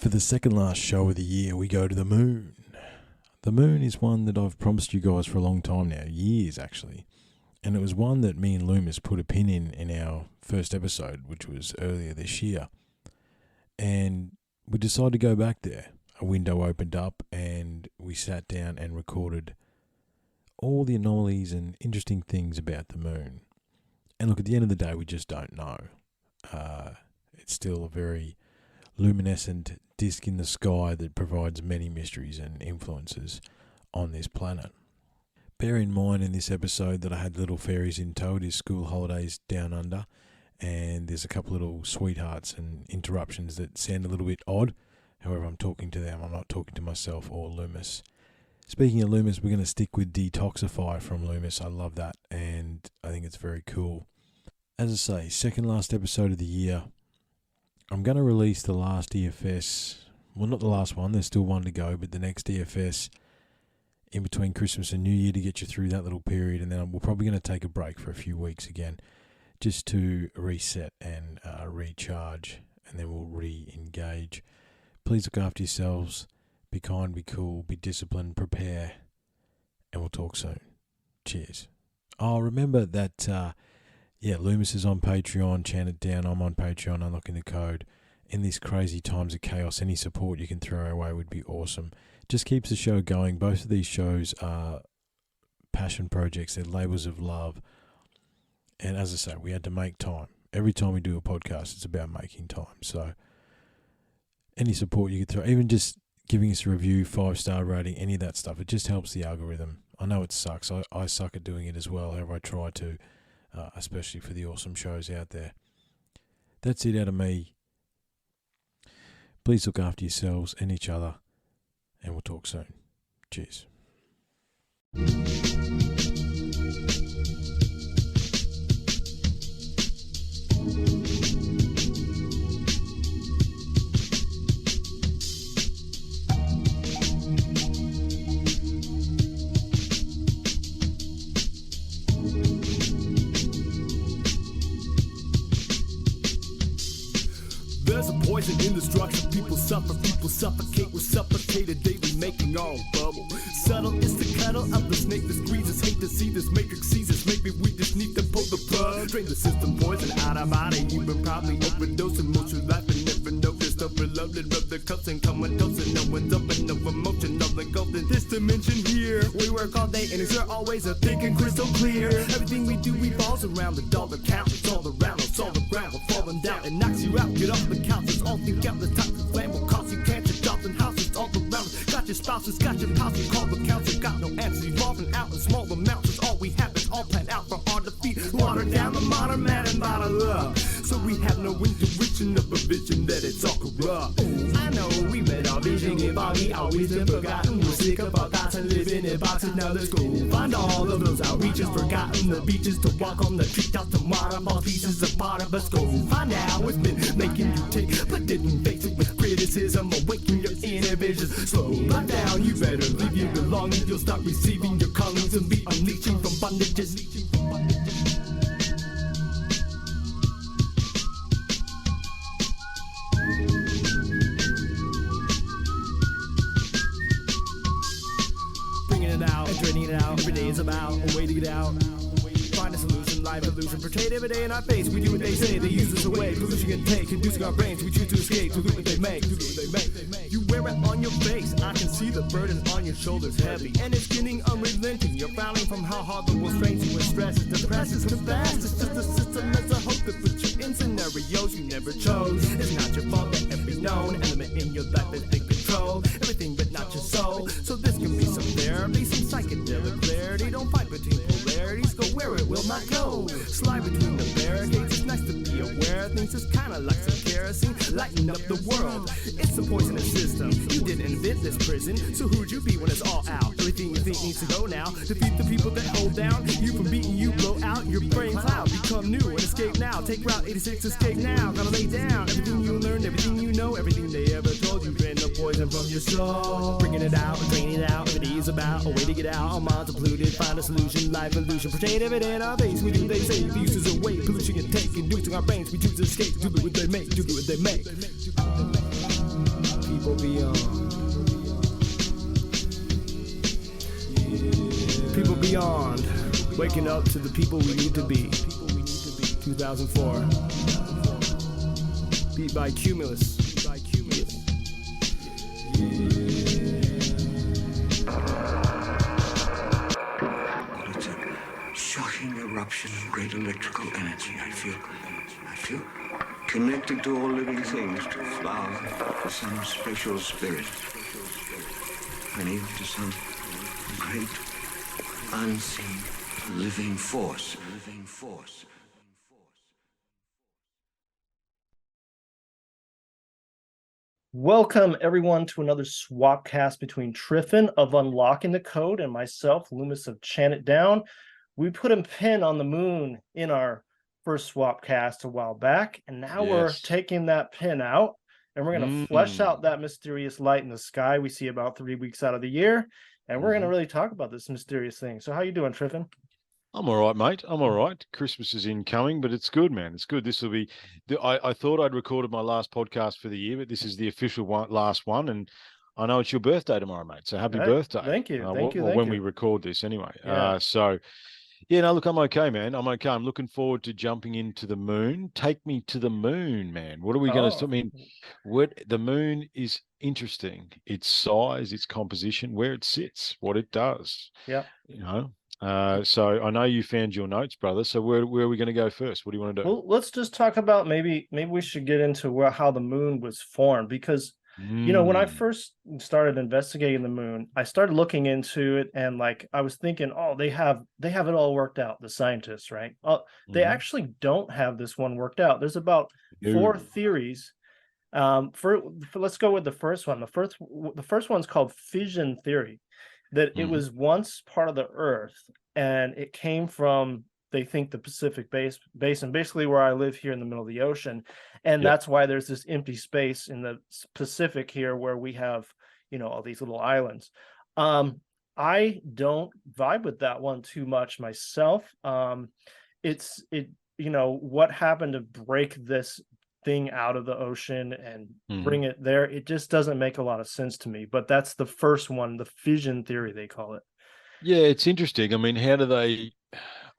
For the second last show of the year, we go to the moon. The moon is one that I've promised you guys for a long time now, years actually. And it was one that me and Leumas put a pin in our first episode, which was earlier this year. And we decided to go back there. A window opened up and we sat down and recorded all the anomalies and interesting things about the moon. And look, at the end of the day, we just don't know. It's still a very luminescent disk in the sky that provides many mysteries and influences on this planet. Bear in mind in this episode that I had little fairies in tow. It is school holidays down under, and there's a couple little sweethearts and interruptions that sound a little bit odd. However, I'm talking to them. I'm not talking to myself or Leumas. Speaking of Leumas, we're going to stick with Detoxify from Leumas. I love that, and I think it's very cool. As I say, second last episode of the year. I'm going to release the last EFS. Well, not the last one. There's still one to go, but the next EFS in between Christmas and New Year to get you through that little period. And then we're probably going to take a break for a few weeks again just to reset and recharge, and then we'll re-engage. Please look after yourselves. Be kind, be cool, be disciplined, prepare, and we'll talk soon. Cheers. Oh, remember that... Leumas is on Patreon. Chant it down. I'm on Patreon. Unlocking the code. In these crazy times of chaos, any support you can throw our way would be awesome. Just keeps the show going. Both of these shows are passion projects. They're labours of love. And as I say, we had to make time. Every time we do a podcast, it's about making time. So any support you could throw, even just giving us a review, 5-star rating, any of that stuff, it just helps the algorithm. I know it sucks. I suck at doing it as well. However, I try to. Especially for the awesome shows out there. That's it out of me. Please look after yourselves and each other, and we'll talk soon. Cheers. There's a poison in the structure. People suffocate. We're suffocated daily, making our own bubble. Subtle is the cuddle of the snake that squeezes. Hate to see this matrix seizes. Maybe we just need to pull the plug. Drain the system, poison out our body. You've been probably overdosing most of your life and never noticed. Overloaded, rub the cups and comatose, and no one's open, no emotion, nothing goes in this dimension here. We work all day and it's always a thinking crystal clear. Everything we do revolves around the dollar count. It's all around us, all around. We're falling down and knocks you out. Get off the couch. It's all think out the top of flame will cost you cancer, jobs and houses all around us. Got your spouses, got your house, you call the council, got no answers. Evolving out in small amounts. It's all we have. It's all planned out for our defeat. Water down the modern man and bottle up. So we have no intuition of a vision that it's all corrupt. I know we made our vision, if we always been forgotten. We're sick of our thoughts and living in boxes. Now let's go find all of those outreaches, forgotten the beaches to walk on the treetops, to waterfall pieces of part of us. Go find out what's been making you take, but didn't face it with criticism. Awaken your inner visions, slow back down. You better leave your belongings. You'll start receiving your callings and be unleashing from bondages. Draining it out, every day is about a way to get out. Find a solution, life illusion, portrayed every day in our face. We do what they say, they use us away. Pollution can take, inducing our brains. We choose to escape, to do what they make, You wear it on your face, I can see the burden on your shoulders heavy. And it's getting unrelenting, you're fouling from how hard the world strains you. When stress is depresses, confess. It's just a system as a hope that puts you in scenarios you never chose. It's not your fault that every known element in your life has been controlled. Everything but not your soul. So this can be some therapy, some psychedelic clarity. Don't fight between polarities, go where it will not go. Slide between the barricades, it's nice to be aware of things. It's kinda like some kerosene, lighten up the world. It's a poisonous system, you didn't invent this prison. So who'd you be when it's all out? Everything you think needs to go now. Defeat the people that hold down you from beating you, blow out your brain cloud. Become new and escape now, take Route 86, escape now. Gotta lay down everything you learned, everything you know, everything they ever told you. Drain the poison from your soul, bringing it out, draining it out. Every day is about a way to get out. Our minds are polluted, find a solution, life illusion. Portrayed every day in our face, we do they say. The uses away, pollution can take, inducing our brains. We choose to escape, do what they make, do what they make. people beyond. People beyond. Waking up to the people we need to be. 2004. Beat by Cumulus. Shocking eruption of great electrical energy. I feel connected to all living things, to flowers, to some special spirit, and even to some great unseen living force. Welcome, everyone, to another swapcast between Triffin of Unlocking the Code and myself, Leumas of Chant It Down. We put a pin on the moon in our first swapcast a while back, and now we're taking that pin out, and we're going to flesh out that mysterious light in the sky we see about 3 weeks out of the year, and we're going to really talk about this mysterious thing. So how you doing, Triffin? I'm all right, mate. I'm all right. Christmas is incoming, but it's good, man. It's good. This will be. I thought I'd recorded my last podcast for the year, but this is the official last one, and I know it's your birthday tomorrow, mate. So happy birthday! Thank you. Thank you. When we record this, anyway. Yeah. No, look, I'm okay, man. I'm okay. I'm looking forward to jumping into the moon. Take me to the moon, man. What are we going to? I mean, the moon is interesting. Its size, its composition, where it sits, what it does. Yeah. You know. So I know you found your notes, brother. So where are we going to go first? What do you want to do? Well, let's just talk about maybe we should get into how the moon was formed, because when I first started investigating the moon, I started looking into it, and I was thinking, oh, they have it all worked out, the scientists, right? They actually don't have this one worked out. There's about 4 theories. Let's go with the first one. The first one's called fission theory, that it was once part of the Earth, and it came from, they think, the Pacific Basin, basically where I live here in the middle of the ocean. And that's why there's this empty space in the Pacific here where we have, all these little islands. I don't vibe with that one too much myself. What happened to break this thing out of the ocean and bring it there? It just doesn't make a lot of sense to me. But that's the first one, the fission theory, they call it. Yeah, it's interesting. I mean, how do they?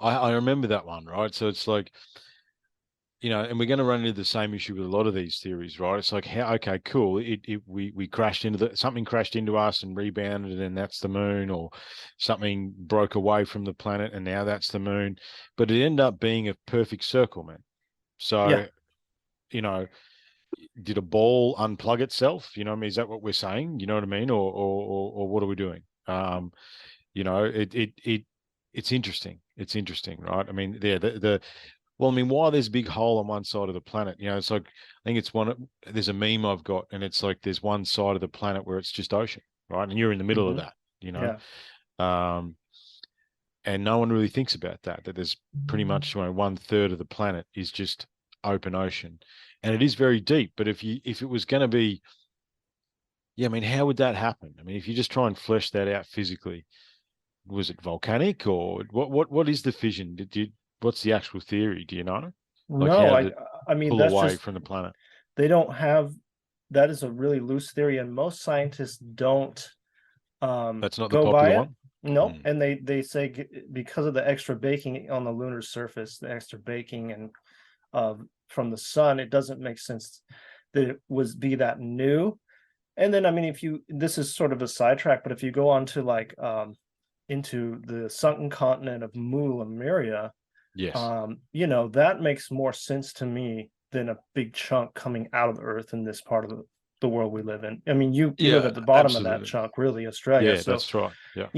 I remember that one, right? So it's like, and we're going to run into the same issue with a lot of these theories, right? It's like, okay, cool. We crashed into something crashed into us and rebounded, and that's the moon, or something broke away from the planet and now that's the moon. But it ended up being a perfect circle, man. So, did a ball unplug itself? You know what I mean? Is that what we're saying? You know what I mean? Or what are we doing? It's interesting. It's interesting, right? I mean, why there's a big hole on one side of the planet? It's like, I think there's a meme I've got, and it's like there's one side of the planet where it's just ocean, right? And you're in the middle of that, and no one really thinks about that there's pretty much 1/3 of the planet is just open ocean, and it is very deep. But if it was going to be, how would that happen? I mean, if you just try and flesh that out physically, was it volcanic, or what is the fission? What's the actual theory? Do you know? No, I mean, pull that's away just from the planet. They don't have. That is a really loose theory, and most scientists don't. That's not go the popular by it. one. No, and they say because of the extra baking on the lunar surface, the extra baking and from the sun, it doesn't make sense that it be that new. And then, I mean, this is sort of a sidetrack, but if you go on to into the sunken continent of Lemuria, yes, that makes more sense to me than a big chunk coming out of the Earth in this part of the world we live in. I mean, you live at the bottom of that chunk, really, Australia. Yeah, so, that's right. Yeah.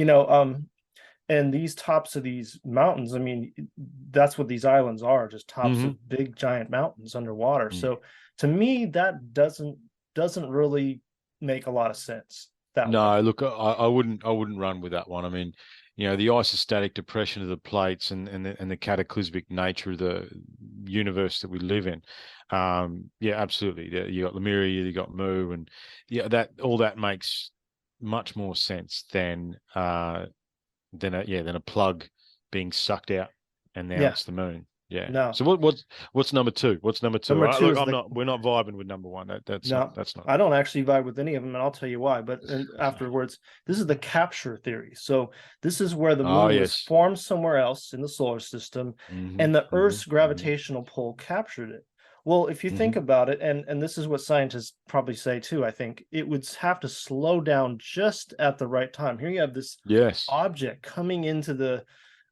And these tops of these mountains, I mean, that's what these islands are, just tops of big giant mountains underwater. So to me, that doesn't really make a lot of sense. Look, I wouldn't run with that one. I mean, the isostatic depression of the plates and the cataclysmic nature of the universe that we live in. Absolutely. You got Lemuria, you got Mu, and that makes much more sense than a plug being sucked out, and now it's the moon. Yeah. No. So what's number two? What's number two? Number two Look, is we're not vibing with number one. That's no, not. I don't actually vibe with any of them, and I'll tell you why. But afterwards, this is the capture theory. So this is where the Oh moon was yes. formed somewhere else in the solar system, and the Earth's gravitational pull captured it. Well, if you think about it, and this is what scientists probably say too, I think it would have to slow down just at the right time. Here you have this Yes. object coming into the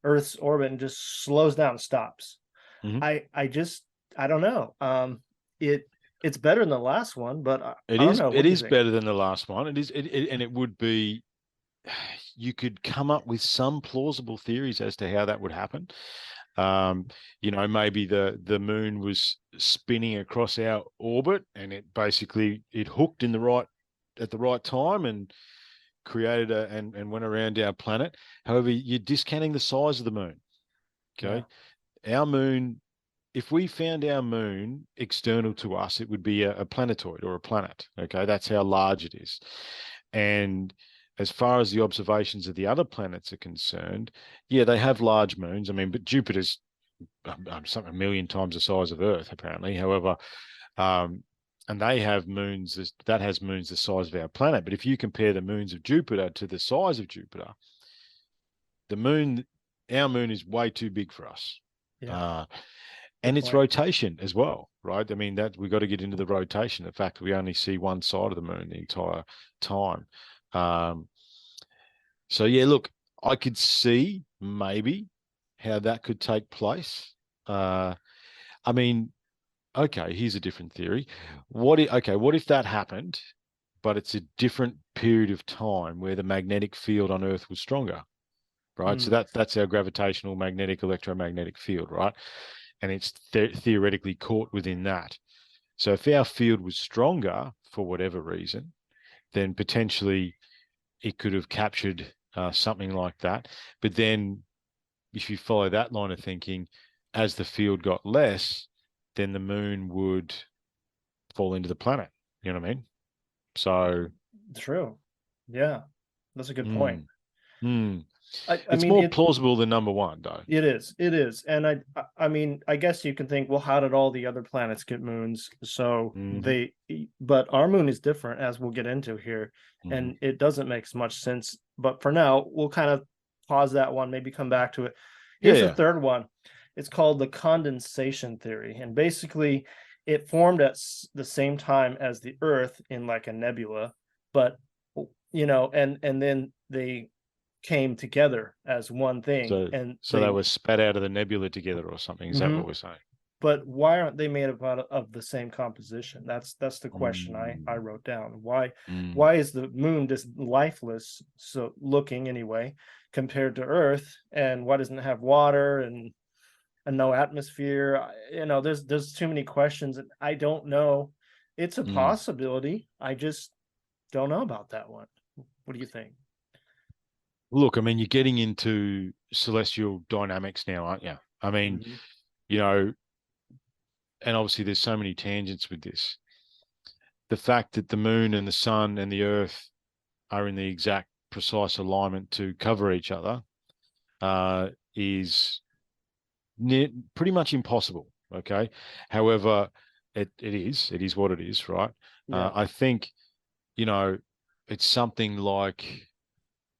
Earth's orbit and just slows down and stops. I don't know. It's better than the last one, but I don't know. It is better than the last one. It is, and it would be. You could come up with some plausible theories as to how that would happen. Maybe the moon was spinning across our orbit, and it hooked at the right time and created and went around our planet. However, you're discounting the size of the moon. Okay, our moon. If we found our moon external to us, it would be a planetoid or a planet. Okay, that's how large it is. And as far as the observations of the other planets are concerned, yeah, they have large moons. I mean, but Jupiter's something a million times the size of Earth, apparently. However, and they have moons that has moons the size of our planet. But if you compare the moons of Jupiter to the size of Jupiter, our moon is way too big for us. Yeah. And its rotation as well, right? I mean, that we got to get into the rotation. The fact that we only see one side of the moon the entire time. So yeah, look, I could see maybe how that could take place. I mean, okay, here's a different theory. What if that happened, but it's a different period of time where the magnetic field on Earth was stronger, right? So that's our gravitational magnetic electromagnetic field, right? And it's theoretically caught within that. So if our field was stronger for whatever reason, then potentially it could have captured something like that. But then if you follow that line of thinking, as the field got less, then the moon would fall into the planet. You know what I mean? So true. Yeah, that's a good point. It's more plausible than number one, though. It is. And I mean, I guess you can think, well, how did all the other planets get moons? So but our moon is different, as we'll get into here, and it doesn't make much sense. But for now, we'll kind of pause that one, maybe come back to it. Here's the third one. It's called the condensation theory, and basically, it formed at the same time as the Earth in like a nebula, but and then they came together as one thing. So they were spat out of the nebula together or something. Is that what we're saying? But why aren't they made of the same composition? That's the question I wrote down. Why is the moon just lifeless, so looking anyway, compared to Earth, and why doesn't it have water and no atmosphere? There's too many questions, and I don't know. It's a possibility. I just don't know about that one. What do you think? Look, I mean, you're getting into celestial dynamics now, aren't you? I mean, and obviously there's so many tangents with this. The fact that the moon and the sun and the Earth are in the exact precise alignment to cover each other is pretty much impossible. Okay. However, it is what it is, right? Yeah. I think, it's something like,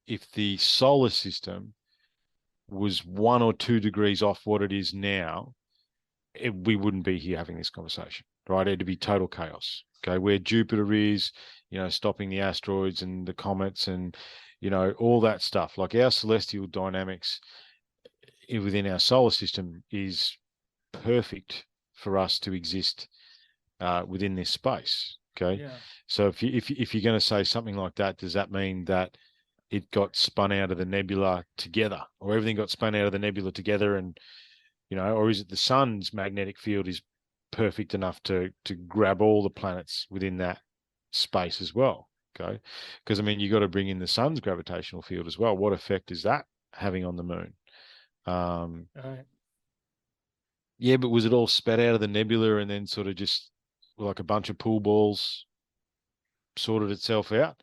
if the solar system was 1 or 2 degrees off what it is now, we wouldn't be here having this conversation, right? It'd be total chaos. Okay, where Jupiter is, stopping the asteroids and the comets and, all that stuff. Like our celestial dynamics within our solar system is perfect for us to exist within this space. Okay, so if you're going to say something like that, does that mean that it got spun out of the nebula together, or everything got spun out of the nebula together, and or is it the sun's magnetic field is perfect enough to grab all the planets within that space as well? Okay, because I mean, you got to bring in the sun's gravitational field as well. What effect is that having on the moon? Yeah, but was it all spat out of the nebula and then sort of just like a bunch of pool balls sorted itself out?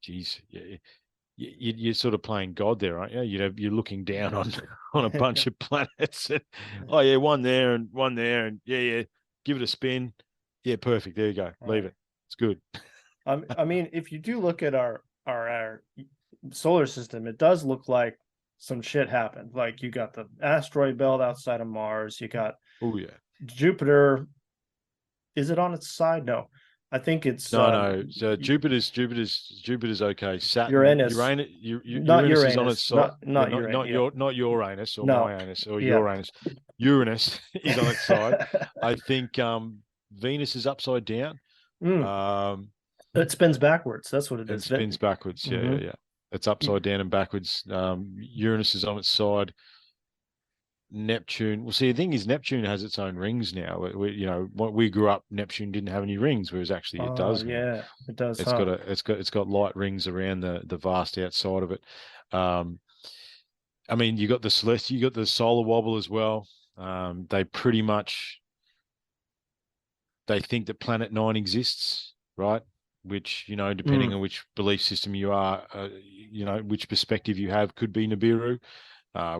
Jeez, yeah. you're sort of playing God there, aren't you? You're looking down on on a bunch of planets. And, oh yeah, one there and one there, and yeah, give it a spin. Yeah, perfect. There you go. Leave it. It's good. I mean, if you do look at our solar system, it does look like some shit happened. Like you got the asteroid belt outside of Mars. You got Oh yeah. Jupiter. Is it on its side? No, I think it's No. So Jupiter's okay. Saturn, Uranus, not Uranus is on its Uranus, side. Well, not Uranus. Yeah, not Uranus or no, my anus or yeah. Uranus. Uranus is on its side. I think Venus is upside down. It spins backwards. That's what it And is. spins backwards. Yeah. It's upside down and backwards. Uranus is on its side. Neptune. Well, see, the thing is, Neptune has its own rings now. When we grew up, Neptune didn't have any rings, whereas actually it does. Yeah, it does. It's got light rings around the vast outside of it. I mean, you got the celestial, you got the solar wobble as well. They pretty much they think that Planet 9 exists, right? Which, depending on which belief system you are, which perspective you have, could be Nibiru.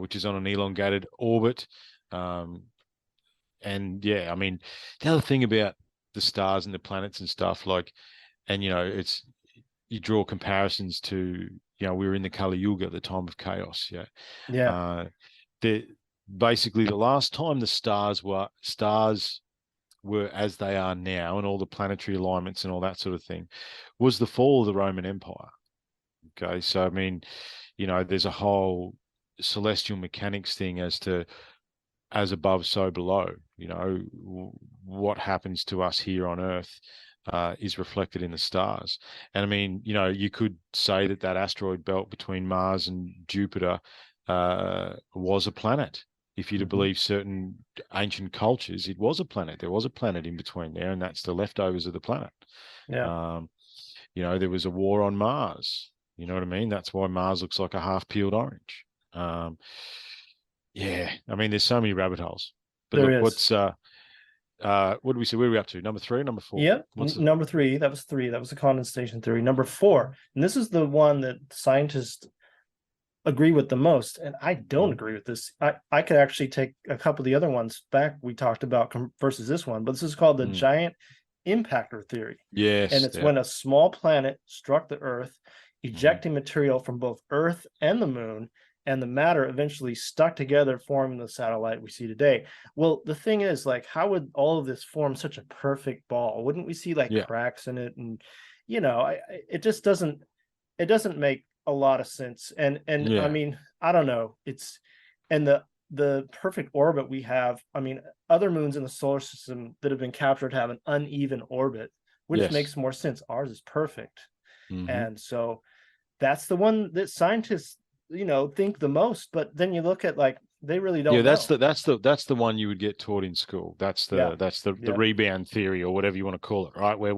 Which is on an elongated orbit. And yeah, I mean, the other thing about the stars and the planets and stuff, it's you draw comparisons to, we were in the Kali Yuga, the time of chaos. Yeah. Yeah. Basically the last time the stars were as they are now, and all the planetary alignments and all that sort of thing, was the fall of the Roman Empire. Okay. So, I mean, there's a whole celestial mechanics thing as to as above, so below. What happens to us here on Earth is reflected in the stars. And I mean, you could say that asteroid belt between Mars and Jupiter was a planet. If you're to believe certain ancient cultures, it was a planet. There was a planet in between there, and that's the leftovers of the planet. Yeah. There was a war on Mars. You know what I mean? That's why Mars looks like a half-peeled orange. Yeah, I mean, there's so many rabbit holes. But There look, is. what do we say? Where are we up to? Number 3, number 4? Yep. Number 3. That was 3. That was the condensation theory. Number 4, and this is the one that scientists agree with the most, and I don't agree with this. I could actually take a couple of the other ones back we talked about versus this one, but this is called the giant impactor theory. Yes. And it's when a small planet struck the Earth, ejecting material from both Earth and the moon, and the matter eventually stuck together, forming the satellite we see today. Well, the thing is, how would all of this form such a perfect ball? Wouldn't we see cracks in it? And it just doesn't make a lot of sense. And I mean, I don't know. And the perfect orbit we have. I mean, other moons in the solar system that have been captured have an uneven orbit, which makes more sense. Ours is perfect. And so that's the one that scientists think the most, but then you look at they really don't know. That's the one you would get taught in school. That's the rebound theory, or whatever you want to call it, right? Where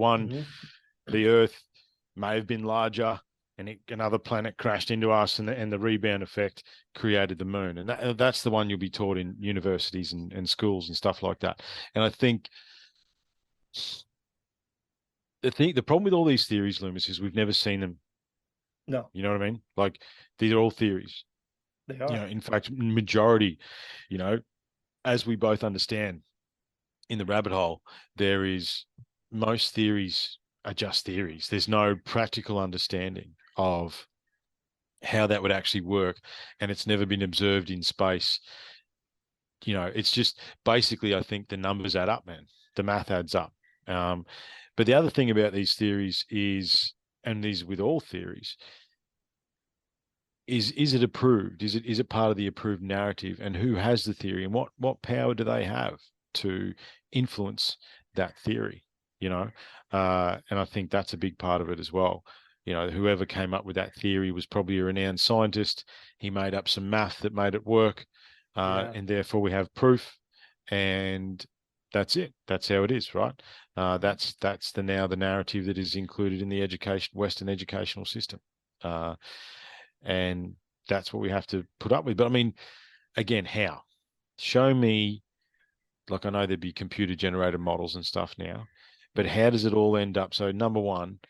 the Earth may have been larger and another planet crashed into us, and the rebound effect created the moon. And that's the one you'll be taught in universities and schools and stuff like that. And I think the problem with all these theories, Leumas, is we've never seen them. No. You know what I mean? These are all theories. They are. In fact, majority, as we both understand in the rabbit hole, most theories are just theories. There's no practical understanding of how that would actually work, and it's never been observed in space. It's just basically, I think the numbers add up, man. The math adds up. But the other thing about these theories is, and these with all theories, is it approved? Is it part of the approved narrative? And who has the theory, and what power do they have to influence that theory? And I think that's a big part of it as well. Whoever came up with that theory was probably a renowned scientist. He made up some math that made it work, and therefore we have proof, and that's it. That's how it is, right? That's the narrative that is included in the Western educational system, and that's what we have to put up with. But I mean, again, how? Show me. I know there'd be computer generated models and stuff now, but how does it all end up? So number one,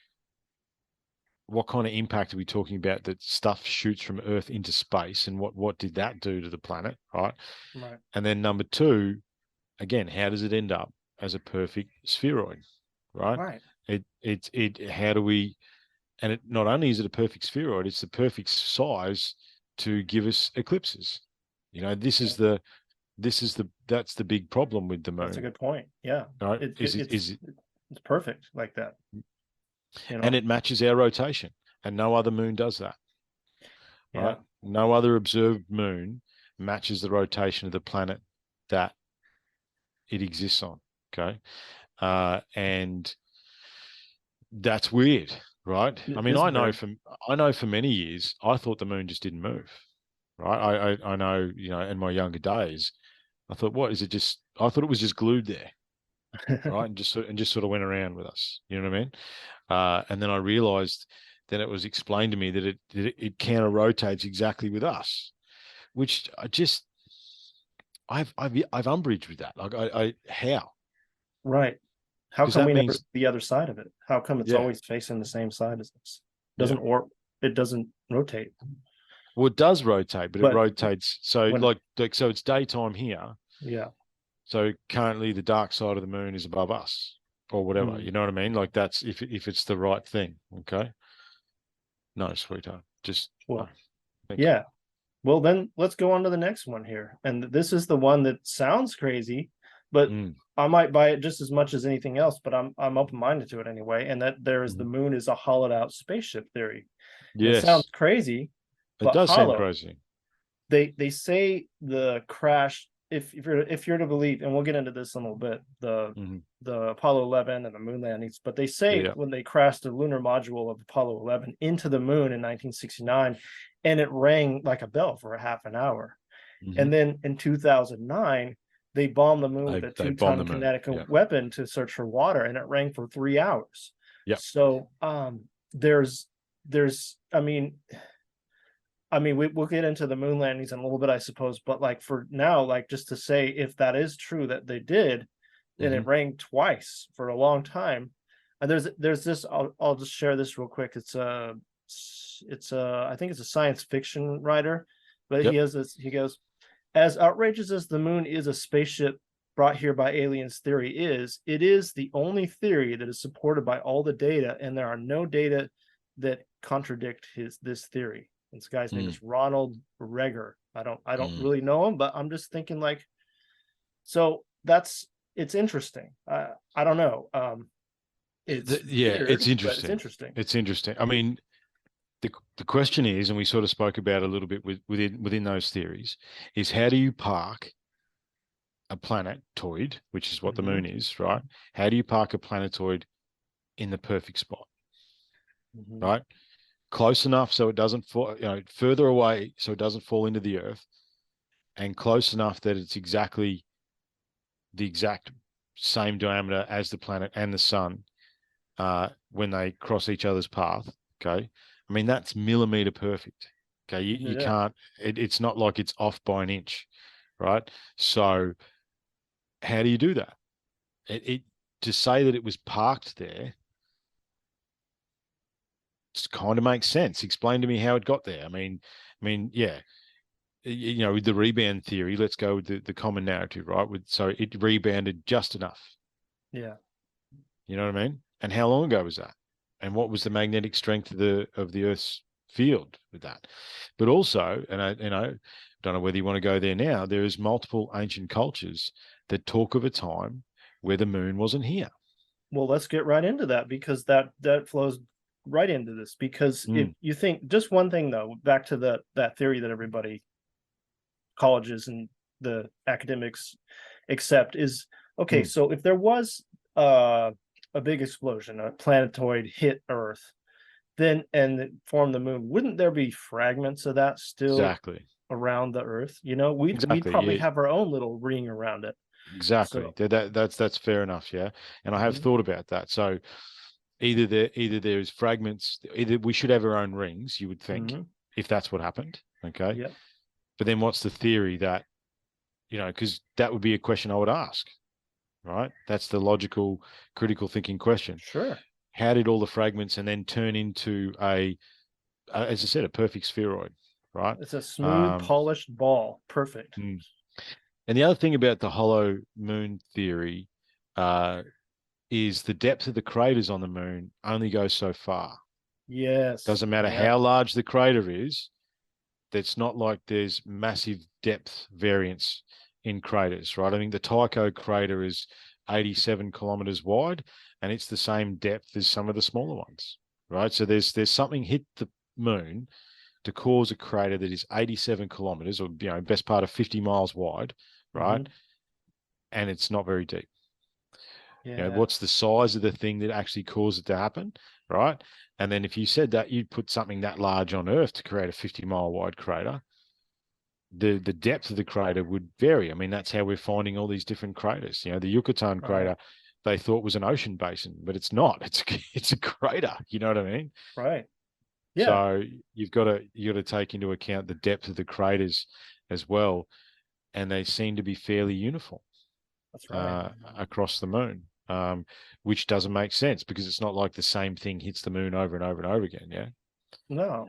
what kind of impact are we talking about that stuff shoots from Earth into space, and what did that do to the planet, right? Right. And then number two, again, how does it end up as a perfect spheroid, right? Right. How do we, and it not only is it a perfect spheroid, it's the perfect size to give us eclipses. That's the big problem with the moon. That's a good point. Yeah. Right? It's perfect like that. And it matches our rotation, and no other moon does that. Right? Yeah. No other observed moon matches the rotation of the planet that it exists on. Okay. And that's weird, right? I mean, I know for many years, I thought the moon just didn't move. Right. I know, in my younger days, I thought, I thought it was just glued there. Right. And just sort of went around with us. You know what I mean? And then I realized that it was explained to me that it counter rotates exactly with us, which I've umbraged with that. Like how? Right. How come we never see the other side of it? How come it's always facing the same side as us? It doesn't rotate. Well, it does rotate, but it rotates. So so it's daytime here. Yeah. So currently the dark side of the moon is above us or whatever. You know what I mean? Like that's if it's the right thing. Okay. No, sweetheart. Yeah. Well, then let's go on to the next one here. And this is the one that sounds crazy, but I might buy it just as much as anything else, but I'm open-minded to it anyway. And that the moon is a hollowed out spaceship theory. Yes. It sounds crazy, but it does hollow. sound crazy. They say the crash, if you're to believe, and we'll get into this in a little bit, the Apollo 11 and the moon landings, but they say when they crashed the lunar module of Apollo 11 into the moon in 1969, and it rang like a bell for a half an hour. And then in 2009, they bombed the moon with a 2-ton kinetic weapon to search for water, and it rang for 3 hours. Yeah. So there's we'll get into the moon landings in a little bit, I suppose, but like for now, like just to say, if that is true that they did, then it rang twice for a long time. And there's this, I'll just share this real quick. I think it's a science fiction writer, but he goes, as outrageous as the moon is a spaceship brought here by aliens theory it is the only theory that is supported by all the data, and there are no data that contradict this theory. This guy's name is Ronald Reger. I don't really know him, but I'm just thinking like, so it's interesting. I don't know. It's interesting. It's interesting. I mean, the question is, and we sort of spoke about a little bit within those theories, is how do you park a planetoid, which is what the moon is, right? How do you park a planetoid in the perfect spot, right? Close enough so it doesn't fall, further away so it doesn't fall into the earth, and close enough that it's exactly the exact same diameter as the planet and the sun when they cross each other's path. Okay. I mean, that's millimeter perfect. Okay. You can't, it's not like it's off by an inch, right? So how do you do that? To say that it was parked there, it kind of makes sense. Explain to me how it got there. I mean, yeah, with the rebound theory, let's go with the common narrative, right? So it rebounded just enough. Yeah. You know what I mean? And how long ago was that? And what was the magnetic strength of the Earth's field with that? But also, and I don't know whether you want to go there now, there is multiple ancient cultures that talk of a time where the moon wasn't here. Well, let's get right into that, because that flows right into this. Because if you think, just one thing though, back to that theory that everybody, colleges and the academics accept, is okay. So if there was a big explosion, a planetoid hit Earth, and it formed the moon, wouldn't there be fragments of that still around the Earth? We'd probably have our own little ring around it. Exactly. So, that's fair enough. Yeah. And I have thought about that. So either there's fragments, either we should have our own rings, you would think, if that's what happened. Okay. Yeah. But then what's the theory that, because that would be a question I would ask, right? That's the logical, critical thinking question. Sure. how did all the fragments and then turn into as I said, a perfect spheroid, right? It's a smooth, polished ball. Perfect. And the other thing about the hollow moon theory is the depth of the craters on the moon only goes so far. Yes. Doesn't matter how large the crater is. It's not like there's massive depth variance in craters, right? I think the Tycho crater is 87 kilometers wide, and it's the same depth as some of the smaller ones, right? So there's something hit the moon to cause a crater that is 87 kilometers, or best part of 50 miles wide, right? And it's not very deep. Yeah. What's the size of the thing that actually caused it to happen, right? And then if you said that you'd put something that large on Earth to create a 50-mile wide crater, the depth of the crater would vary. I mean, that's how we're finding all these different craters. The Yucatan crater, they thought was an ocean basin, but it's not. It's a crater. You know what I mean? Right. Yeah. So you got to take into account the depth of the craters as well, and they seem to be fairly uniform. That's right. Across the moon. Which doesn't make sense because it's not like the same thing hits the moon over and over and over again. Yeah. No.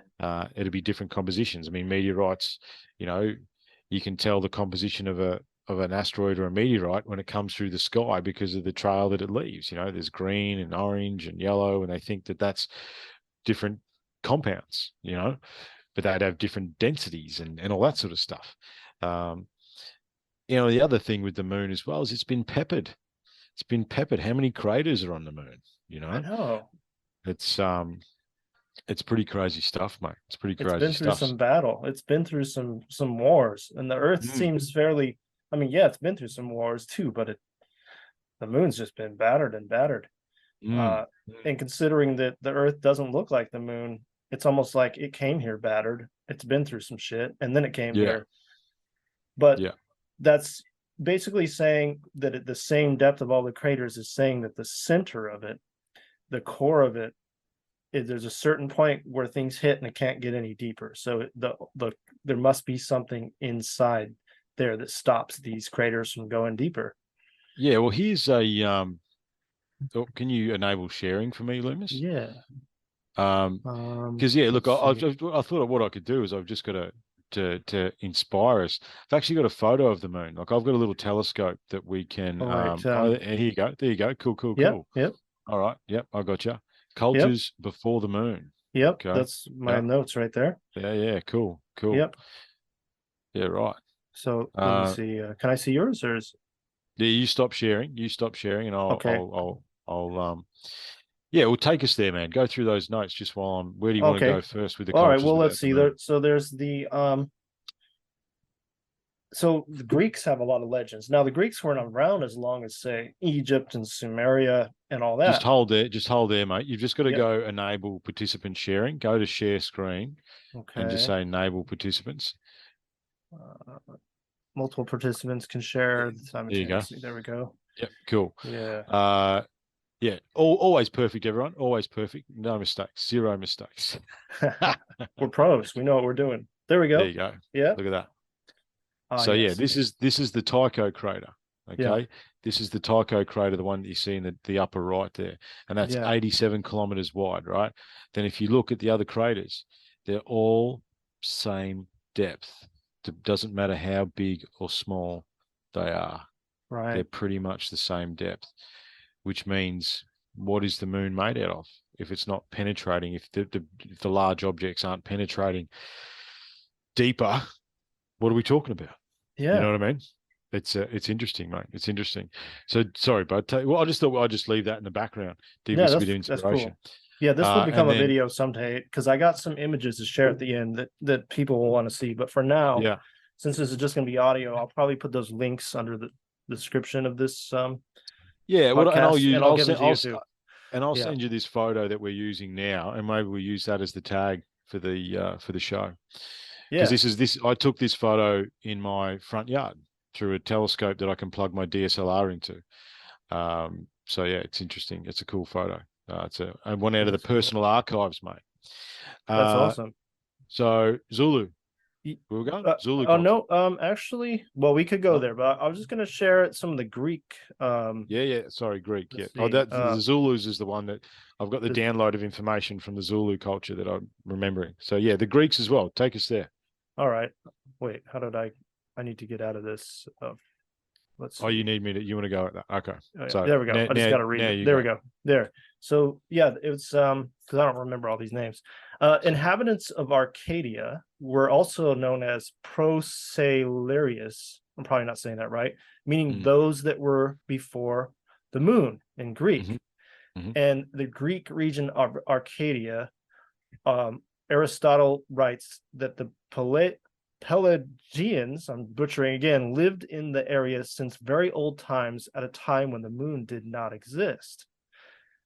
It'll be different compositions. I mean, meteorites, you can tell the composition of an asteroid or a meteorite when it comes through the sky because of the trail that it leaves. There's green and orange and yellow, and they think that that's different compounds, but they'd have different densities and all that sort of stuff. The other thing with the moon as well is it's been peppered. It's been peppered. How many craters are on the moon? I know. It's pretty crazy stuff, mate. It's pretty crazy stuff. It's been through some battle. It's been through some wars, and the Earth seems fairly. I mean, yeah, it's been through some wars too, but the moon's just been battered and battered. And considering that the Earth doesn't look like the moon, it's almost like it came here battered. It's been through some shit, and then it came here. But that's basically saying that at the same depth of all the craters is saying that the center of it, the core of it, there's a certain point where things hit and it can't get any deeper. So there must be something inside there that stops these craters from going deeper. Yeah, well, here's a can you enable sharing for me, Leumas? Yeah. Because look, I thought what I could do is I've just got to inspire us. I've actually got a photo of the moon. Like I've got a little telescope that we can. Here you go. There you go. Cool. Yep. All right. Yep. I got you. Cultures before the moon. Yep. Okay. That's my notes right there. Yeah. Cool. Yep. Yeah. Right. So let me see. Can I see yours or is? Yeah. You stop sharing, and I'll we'll take us there, man. Go through those notes just while I'm. Where do you want to go first with the? All right. Well, let's see. So there's the So the Greeks have a lot of legends. Now the Greeks weren't around as long as say Egypt and Sumeria and all that. Just hold there, mate. You've just got to go enable participant sharing. Go to share screen, and just say enable participants. Multiple participants can share simultaneously. There we go. Yep. Cool. Yeah. Yeah, always perfect, everyone. Always perfect. No mistakes. Zero mistakes. We're pros. We know what we're doing. There we go. There you go. Yeah. Look at that. This is the Tycho crater. Okay. Yeah. This is the Tycho crater, the one that you see in the upper right there. And that's 87 kilometers wide, right? Then if you look at the other craters, they're all same depth. It doesn't matter how big or small they are. Right. They're pretty much the same depth. Which means, what is the moon made out of? If it's not penetrating, if the large objects aren't penetrating deeper, what are we talking about? Yeah, you know what I mean. It's interesting, mate. It's interesting. So sorry, bud. I just thought I'd just leave that in the background. Give us a bit of inspiration. That's cool. Yeah, this will become a video someday because I got some images to share at the end that people will want to see. But for now, since this is just going to be audio, I'll probably put those links under the description of this. Well, and I'll send you this photo that we're using now, and maybe we use that as the tag for the show. Because I took this photo in my front yard through a telescope that I can plug my DSLR into. It's interesting. It's a cool photo. It's one out of the personal archives, mate. That's awesome. So Zulu, We were going Zulu Oh culture. no, actually, well, we could go No? there, but I was just gonna share some of the Greek. Yeah. Sorry, Greek. Yeah. Let's Oh, see. the Zulus is the one that I've got the The, download of information from the Zulu culture that I'm remembering. So yeah, the Greeks as well. Take us there. all right. Wait, how did I need to get out of this. Let's Oh, you see. need me to, you want to go at that? Okay. Oh, yeah, So there we go. I just got to read now it. you There we go. go. There. So yeah, it's because I don't remember all these names. Inhabitants of Arcadia were also known as Procellaриus. I'm probably not saying that right, meaning Mm. those that were before the moon in Greek. And the Greek region of Arcadia, Aristotle writes that the Pelagians, I'm butchering again, lived in the area since very old times at a time when the moon did not exist.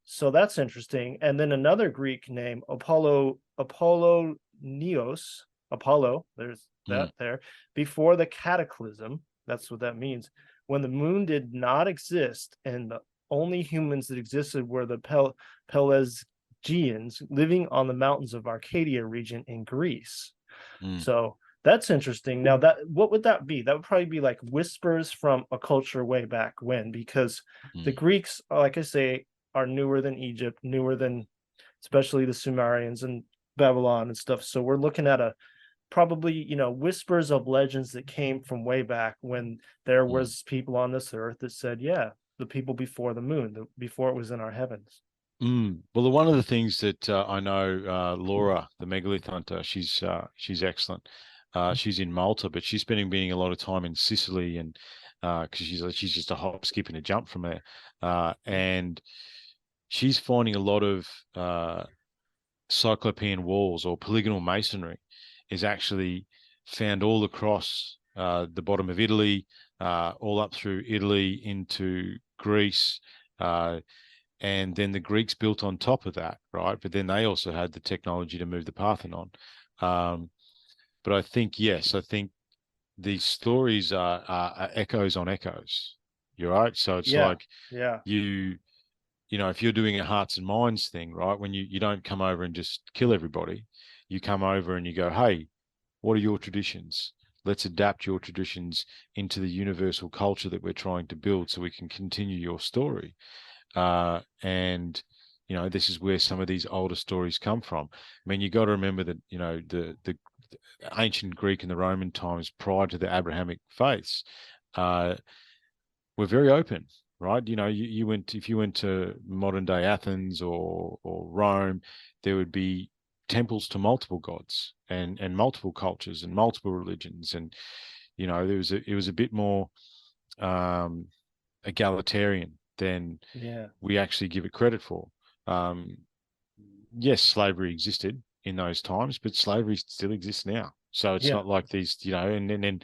So that's interesting. And then another Greek name, Apollonios, Apollo, there's that there, before the cataclysm, that's what that means, when the moon did not exist and the only humans that existed were the Pelasgians living on the mountains of Arcadia region in Greece. So that's interesting. Now, that what would that be? That would probably be like whispers from a culture way back when, because the Greeks, like I say, are newer than Egypt, newer than especially the Sumerians and Babylon and stuff. So we're looking at a probably, whispers of legends that came from way back when there was people on this earth that said, yeah, the people before the moon, before it was in our heavens. Well, one of the things that I know, Laura, the megalith hunter, she's excellent. She's in Malta, but she's being a lot of time in Sicily, and because she's just a hop, skip, and a jump from there, and she's finding a lot of cyclopean walls or polygonal masonry is actually found all across the bottom of Italy, all up through Italy into Greece. And then the Greeks built on top of that, right? But then they also had the technology to move the Parthenon. But I think, yes, these stories are echoes on echoes. You're right. So it's like if you're doing a hearts and minds thing, right? When you don't come over and just kill everybody, you come over and you go, hey, what are your traditions? Let's adapt your traditions into the universal culture that we're trying to build so we can continue your story. And this is where some of these older stories come from. I mean, you got to remember that the ancient Greek and the Roman times prior to the Abrahamic faiths were very open, right? If you went to modern day Athens or Rome, there would be temples to multiple gods and multiple cultures and multiple religions, and it was a bit more egalitarian than we actually give it credit for. Yes, slavery existed in those times, but slavery still exists now. So it's not like these, and then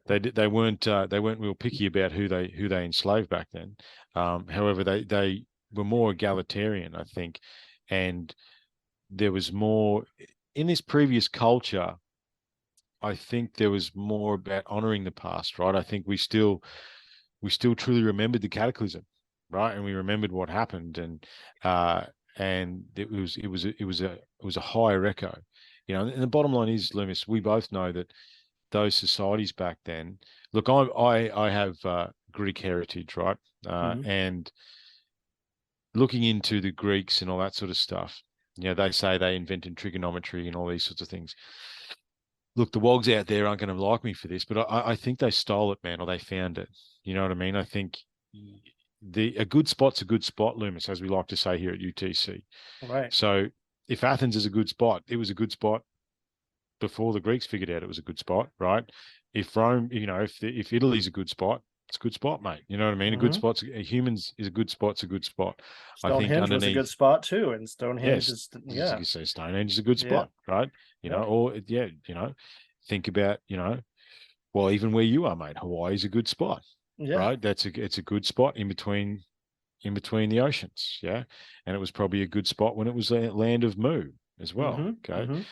they weren't real picky about who they enslaved back then. However, they were more egalitarian, I think, and there was more in this previous culture. I think there was more about honoring the past, right? I think we still truly remembered the cataclysm, right? And we remembered what happened, and it was a higher echo, And the bottom line is, Loomis, we both know that those societies back then. Look, I have Greek heritage, right? And looking into the Greeks and all that sort of stuff, they say they invented trigonometry and all these sorts of things. Look, the wogs out there aren't going to like me for this, but I think they stole it, man, or they found it. You know what I mean? I think a good spot's a good spot, Loomis, as we like to say here at UTC. Right. So if Athens is a good spot, it was a good spot before the Greeks figured out it was a good spot, right? If Rome, if Italy's a good spot, it's a good spot, mate. You know what I mean? A good spot, humans is a good spot. It's a good spot. Stonehenge was a good spot too, and Stonehenge is You say Stonehenge is a good spot, right? Think about well, even where you are, mate, Hawaii is a good spot, right? It's a good spot in between the oceans, yeah. And it was probably a good spot when it was a land of Mu as well. Okay,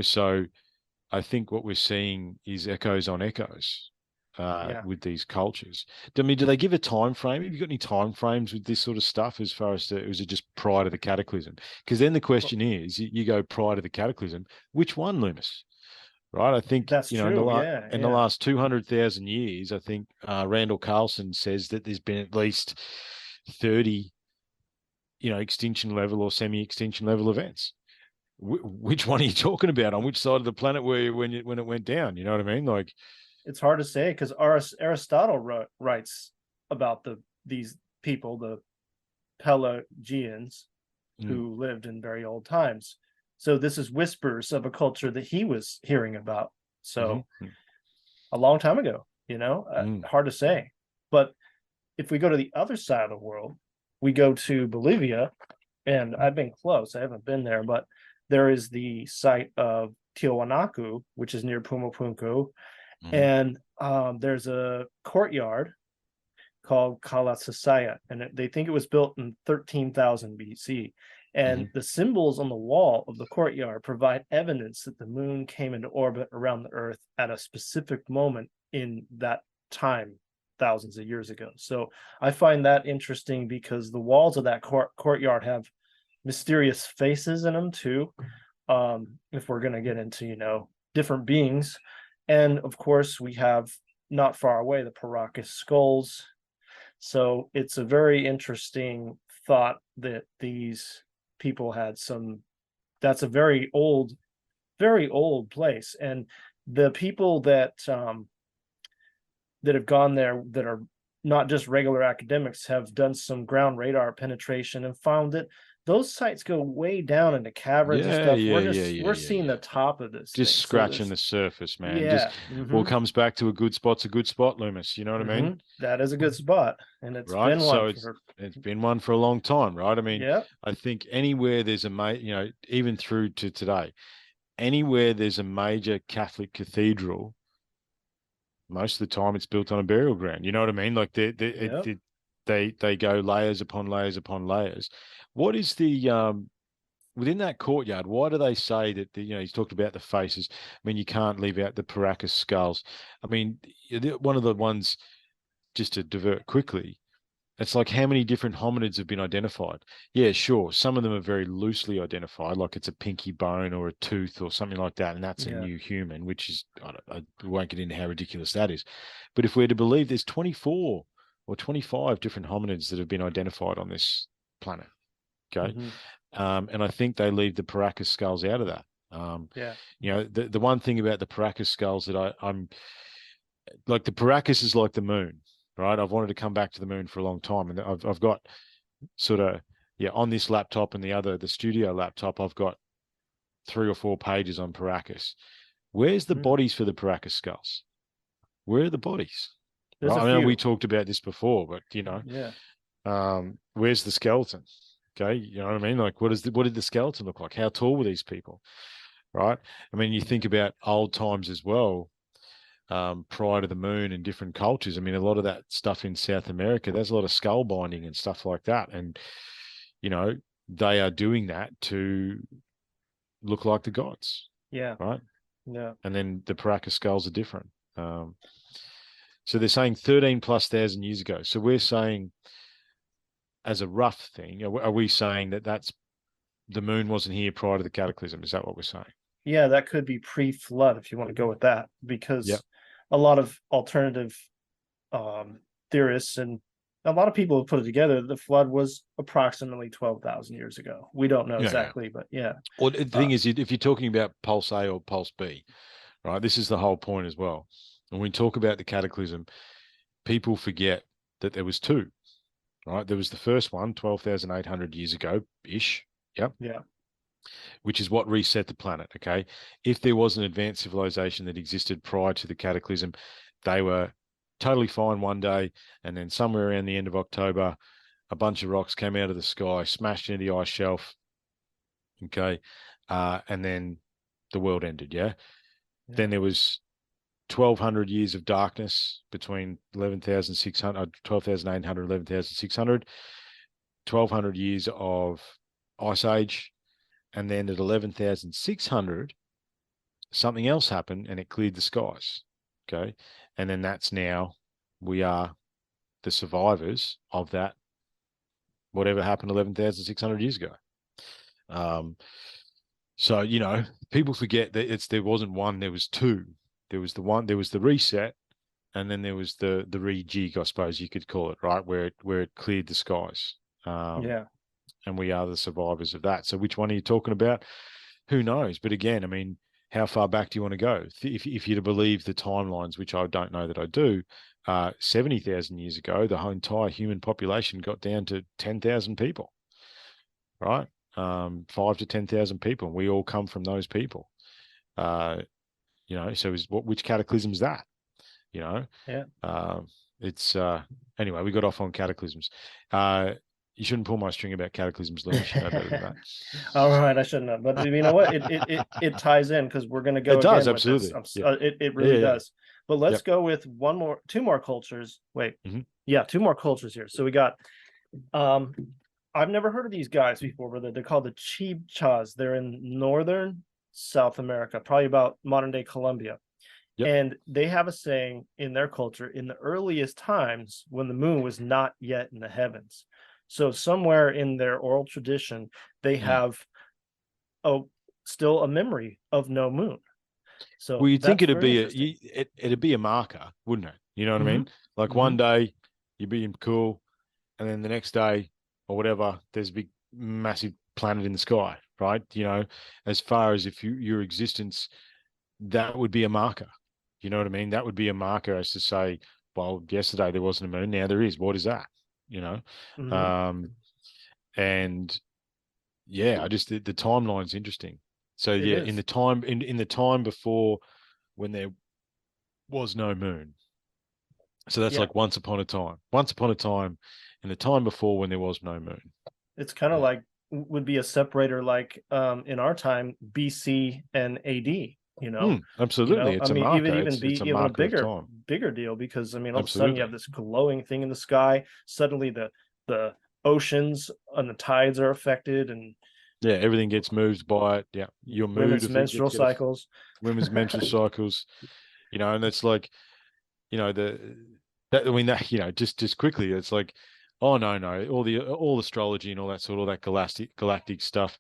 so I think what we're seeing is echoes on echoes with these cultures. I mean, do they give a time frame? Have you got any time frames with this sort of stuff as far as was it just prior to the cataclysm? Because then the question is, you go prior to the cataclysm, which one, Loomis? right? I think, That's in the true. Yeah, in the yeah. last 200,000 years, I think Randall Carlson says that there's been at least 30, extinction level or semi-extinction level events. Which one are you talking about? On which side of the planet were you when it went down? You know what I mean? Like, It's hard to say because Aristotle writes about these people, the Pelagians, mm, who lived in very old times. So this is whispers of a culture that he was hearing about. So mm-hmm, a long time ago, mm, hard to say. But if we go to the other side of the world, we go to Bolivia, and I've been close. I haven't been there, but there is the site of Tiwanaku, which is near Pumapunku, mm, and there's a courtyard called Kalasasaya, and they think it was built in 13,000 BC. And mm, the symbols on the wall of the courtyard provide evidence that the moon came into orbit around the Earth at a specific moment in that time, thousands of years ago. So I find that interesting because the walls of that courtyard have mysterious faces in them too. If we're going to get into, different beings. And of course, we have not far away the Paracas skulls. So it's a very interesting thought that these people had that's a very old place. And the people that have gone there that are not just regular academics have done some ground radar penetration and found that those sites go way down into caverns and yeah, stuff. yeah, yeah, yeah, We're yeah, seeing yeah. the top of this Just thing. So scratching there's the surface, man. Just yeah. all comes back to a good spot's a good spot, Loomis. You know what I mean? That is a good spot. And it's Right. been one So it's for it's been one for a long time, right? I mean, yeah. I think anywhere there's even through to today, anywhere there's a major Catholic cathedral, most of the time it's built on a burial ground. You know what I mean? Like Yeah. they go layers upon layers upon layers. What is the within that courtyard? Why do they say that he's talked about the faces? I mean, you can't leave out the Paracas skulls. I mean, one of the ones, just to divert quickly, it's like how many different hominids have been identified? Yeah, sure. Some of them are very loosely identified, like it's a pinky bone or a tooth or something like that, and that's a Yeah. new human, which is, I won't get into how ridiculous that is. But if we're to believe, there's 24 or 25 different hominids that have been identified on this planet. Okay. Mm-hmm. And I think they leave the Paracas skulls out of that. Yeah. The one thing about the Paracas skulls that I'm like, the Paracas is like the moon, right? I've wanted to come back to the moon for a long time, and I've got sort of on this laptop and the studio laptop, I've got 3 or 4 pages on Paracas. Where's the bodies for the Paracas skulls? Where are the bodies? There's Right? a I mean, we few. talked about this before, but Yeah. where's the skeleton? Okay, you know what I mean? Like, what did the skeleton look like? How tall were these people? Right? I mean, you think about old times as well, prior to the moon and different cultures. I mean, a lot of that stuff in South America, there's a lot of skull binding and stuff like that. And, they are doing that to look like the gods. Yeah. Right. Yeah. And then the Paracas skulls are different. So they're saying 13,000+ years ago. So we're saying, as a rough thing, are we saying that the moon wasn't here prior to the cataclysm? Is that what we're saying? Yeah, that could be pre-flood if you want to go with that, because Yep. a lot of alternative theorists and a lot of people have put it together. The flood was approximately 12,000 years ago. We don't know Yeah, yeah. exactly, but yeah. Well, the thing is, if you're talking about pulse A or pulse B, right, this is the whole point as well. When we talk about the cataclysm, people forget that there was two, right? There was the first one, 12,800 years ago-ish. Yep. Yeah. Which is what reset the planet, okay? If there was an advanced civilization that existed prior to the cataclysm, they were totally fine one day, and then somewhere around the end of October, a bunch of rocks came out of the sky, smashed into the ice shelf, okay? And then the world ended, yeah? Then there was 1,200 years of darkness between 11,600, 12,800, 11,600, 1,200 years of ice age, and then at 11,600, something else happened and it cleared the skies. Okay. And then we are the survivors of that, whatever happened 11,600 years ago. So, people forget that there wasn't one, there was two. There was the reset, and then there was the rejig, I suppose you could call it, right? Where it cleared the skies. Yeah. And we are the survivors of that. So which one are you talking about? Who knows? But again, I mean, how far back do you want to go? If you're to believe the timelines, which I don't know that I do, 70,000 years ago, the whole entire human population got down to 10,000 people, right? 5 to 10,000 people, and we all come from those people. So which cataclysm is that? Yeah. It's anyway, we got off on cataclysms. You shouldn't pull my string about cataclysms, Lou. You should know better than that. All right, I shouldn't have. But you know what? It ties in because we're going to go It does, again with absolutely. this. Yeah. It really Yeah. does. But let's go with two more cultures. Wait, two more cultures here. So we got, I've never heard of these guys before, but they're called the Chibchas. They're in northern South America, probably about modern day Colombia. Yep. And they have a saying in their culture, in the earliest times when the moon was not yet in the heavens. So somewhere in their oral tradition, they have still a memory of no moon. So you'd think it'd be it'd be a marker, wouldn't it? You know what I mean? Like one day you'd be cool, and then the next day or whatever, there's a big massive planet in the sky, right? As far as if your existence, that would be a marker. You know what I mean? That would be a marker as to say, well, yesterday there wasn't a moon, now there is. What is that? And yeah, the timeline's interesting. So in the time before, when there was no moon. So that's like once upon a time in the time before when there was no moon. It's kind of like would be a separator, like in our time, BC and AD. Absolutely. It's a marker. It's a bigger deal, because all of a sudden you have this glowing thing in the sky. Suddenly the oceans and the tides are affected, and everything gets moved by it. Yeah, your mood, women's menstrual cycles, and it's like, just quickly, it's like, oh no, all astrology and all that galactic stuff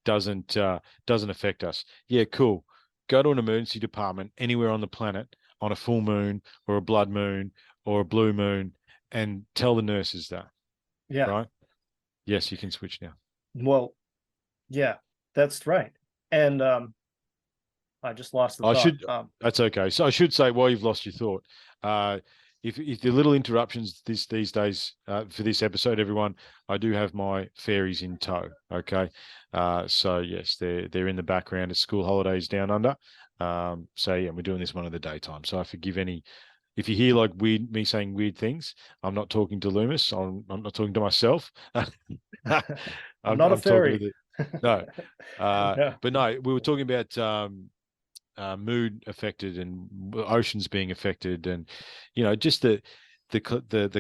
doesn't affect us. Yeah, cool. Go to an emergency department anywhere on the planet on a full moon or a blood moon or a blue moon, and tell the nurses that. Yeah. Right? Yes, you can switch now. Well, yeah, that's right. And I just lost the thought. That's okay. So I should say, while you've lost your thought, if the little interruptions these days for this episode, everyone, I do have my fairies in tow. Okay, so yes, they're in the background. It's school holidays down under. So yeah, we're doing this one in the daytime. So I forgive if you hear like me saying weird things. I'm not talking to Leumas. I'm not talking to myself. I'm not a fairy. No, but no, we were talking about mood affected and oceans being affected, and just the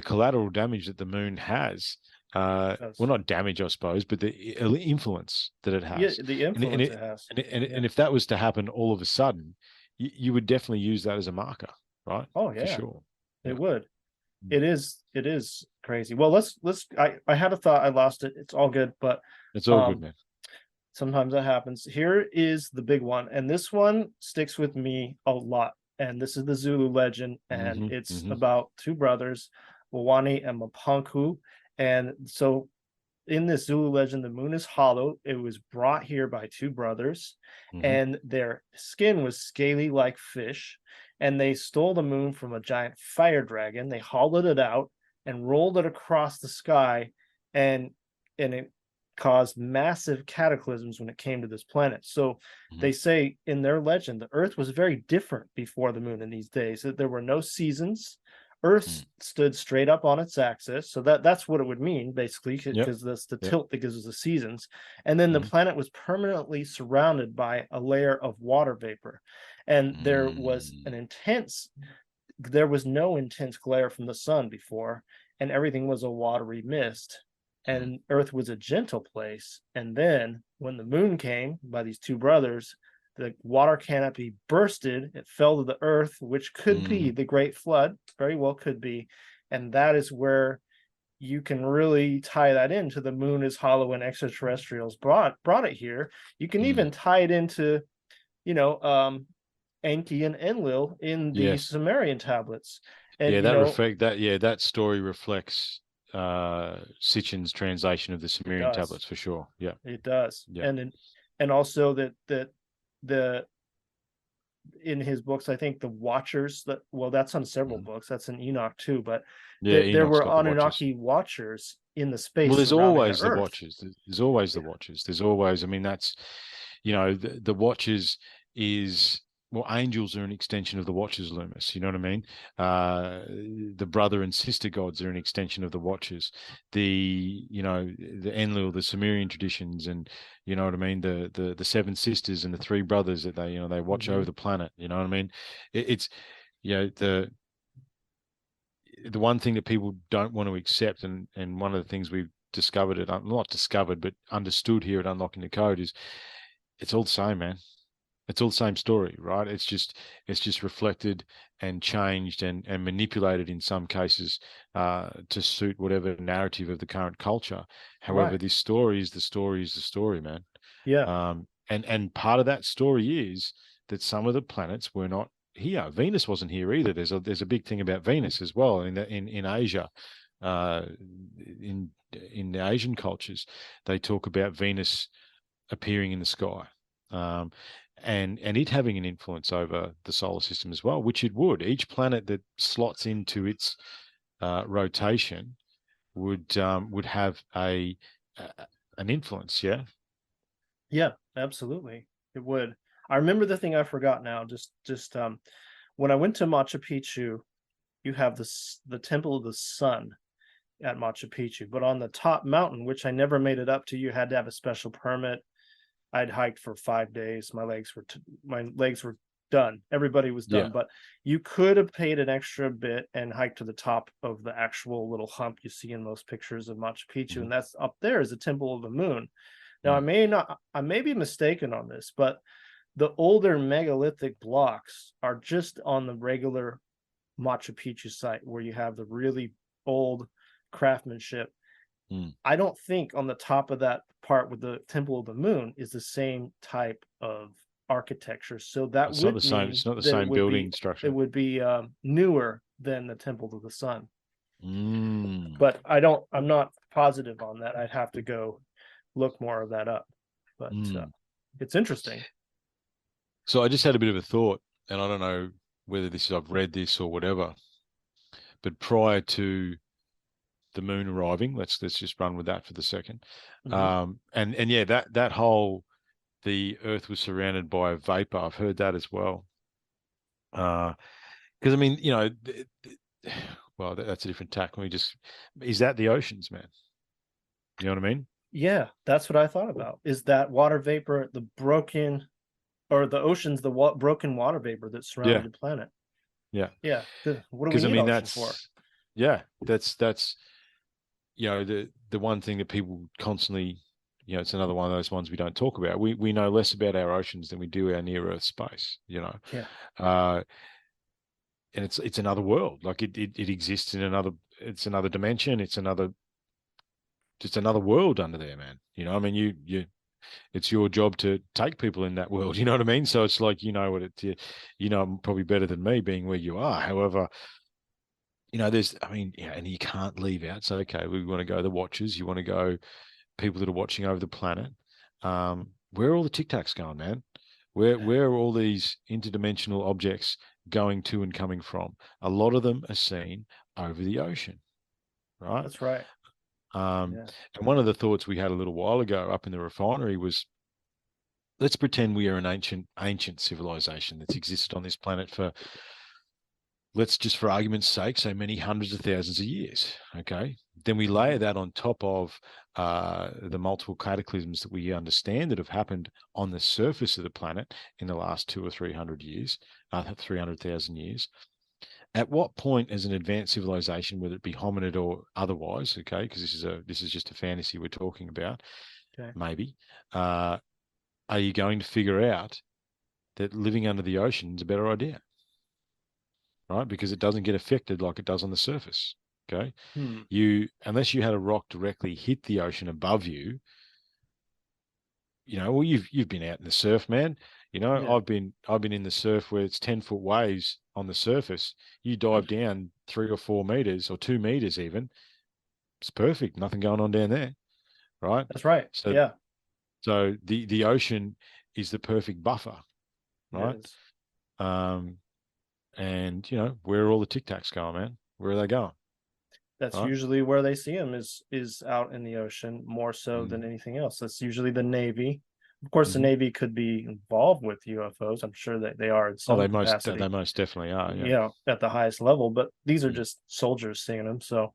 collateral damage that the moon has. Well, not damage, I suppose, but the influence that it has. Yeah, the influence it has. And if that was to happen all of a sudden, you would definitely use that as a marker, right? Oh yeah, for sure. It would. It is crazy. Well, let's. I had a thought. I lost it. It's all good, but it's all good, man. Sometimes that happens. Here is the big one, and this one sticks with me a lot. And this is the Zulu legend, and it's about two brothers, Wawani and Mapanku. And so in this Zulu legend, the moon is hollow. It was brought here by two brothers, and their skin was scaly like fish. And they stole the moon from a giant fire dragon. They hollowed it out and rolled it across the sky, and it caused massive cataclysms when it came to this planet. So they say in their legend, the Earth was very different before the moon in these days. That there were no seasons. Earth stood straight up on its axis. So that's what it would mean, basically, because that's the tilt that gives us the seasons. And then the planet was permanently surrounded by a layer of water vapor. And there was no intense glare from the sun before, and everything was a watery mist. And Earth was a gentle place. And then when the moon came by these two brothers, the water canopy bursted. It fell to the earth, which could be the Great Flood, very well could be. And that is where you can really tie that into the moon is hollow and extraterrestrials brought it here. You can even tie it into, Enki and Enlil in the Yes. Sumerian tablets. And Yeah, that story reflects Sitchin's translation of the it Sumerian does. tablets for sure. Yeah. It does. Yeah. And also that the in his books, I think the Watchers, that's on several books. That's in Enoch too, but Yeah, there Enoch's were got the Watchers. Anunnaki watchers in the Well, space there's surrounding the always the Earth. Watchers. There's always the Yeah. Watchers. There's always, I mean, that's, the Watchers is, well, angels are an extension of the Watchers, Loomis. You know what I mean? The brother and sister gods are an extension of the Watchers. The Enlil, the Sumerian traditions, and you know what I mean? The seven sisters and the three brothers that they watch over the planet. You know what I mean? It's, the one thing that people don't want to accept, and one of the things we've discovered not discovered, but understood here at Unlocking the Code is it's all the same, man. It's all the same story, right? It's just reflected and changed and manipulated in some cases to suit whatever narrative of the current culture. However, Right. this story is the story, man. Yeah. And part of that story is that some of the planets were not here. Venus wasn't here either. There's a big thing about Venus as well in Asia. In the Asian cultures, they talk about Venus appearing in the sky, and it having an influence over the solar system as well, which it would. Each planet that slots into its rotation would have an influence. Yeah. Yeah, absolutely. It would. I remember the thing I forgot now. Just when I went to Machu Picchu, you have the Temple of the Sun at Machu Picchu, but on the top mountain, which I never made it up to, you had to have a special permit. I'd hiked for 5 days. My legs were done. Everybody was done, Yeah. but you could have paid an extra bit and hiked to the top of the actual little hump you see in most pictures of Machu Picchu, and that's up there is the Temple of the Moon. Now, I may be mistaken on this, but the older megalithic blocks are just on the regular Machu Picchu site where you have the really old craftsmanship. I don't think on the top of that part with the Temple of the Moon is the same type of architecture. So that It's would not the same. mean It's not the that same building structure. it would be newer than the Temple of the Sun. Mm. But I'm not positive on that. I'd have to go look more of that up. But it's interesting. So I just had a bit of a thought, and I don't know whether I've read this or whatever, but prior to the moon arriving, let's just run with that for the second. And yeah, that whole, the Earth was surrounded by a vapor. I've heard that as well. Because I mean, well, that's a different tack. Is that the oceans, man? You know what I mean? Yeah, that's what I thought about. Is that water vapor the broken, or the oceans the broken water vapor that surrounded the planet? Yeah. Yeah. What do we Because I need mean, ocean for? that's the one thing that people constantly, it's another one of those ones we don't talk about. We know less about our oceans than we do our near Earth space. Yeah. And it's another world. Like it exists in it's another dimension. It's another world under there, man. I mean, it's your job to take people in that world. You know what I mean? So it's like, probably better than me being where you are. However, and you can't leave out. So, okay, we want to go the Watchers. You want to go people that are watching over the planet. Where are all the Tic Tacs going, man? Where are all these interdimensional objects going to and coming from? A lot of them are seen over the ocean, right? That's right. And one of the thoughts we had a little while ago up in the refinery was, let's pretend we are an ancient civilization that's existed on this planet for, let's just for argument's sake, say many hundreds of thousands of years. Okay. Then we layer that on top of the multiple cataclysms that we understand that have happened on the surface of the planet in the last 200 or 300 years, 300,000 years. At what point, as an advanced civilization, whether it be hominid or otherwise, okay, because this is just a fantasy we're talking about, maybe, are you going to figure out that living under the ocean is a better idea, right? Because it doesn't get affected like it does on the surface. Okay. Hmm. Unless you had a rock directly hit the ocean above you, well, you've been out in the surf, man. Yeah. I've been in the surf where it's 10-foot waves on the surface. You dive down 3 or 4 meters or 2 meters even. It's perfect. Nothing going on down there, right? That's right. So Yeah, the ocean is the perfect buffer, it right? is. And where are all the Tic Tacs going, man? Where are they going? That's Right? usually where they see them is out in the ocean more so than anything else. That's usually the Navy. Of course, the Mm-hmm. Navy could be involved with UFOs. I'm sure that they are in Oh, some capacity, they most definitely are. Yeah. at the highest level, but these are Mm, just soldiers seeing them. So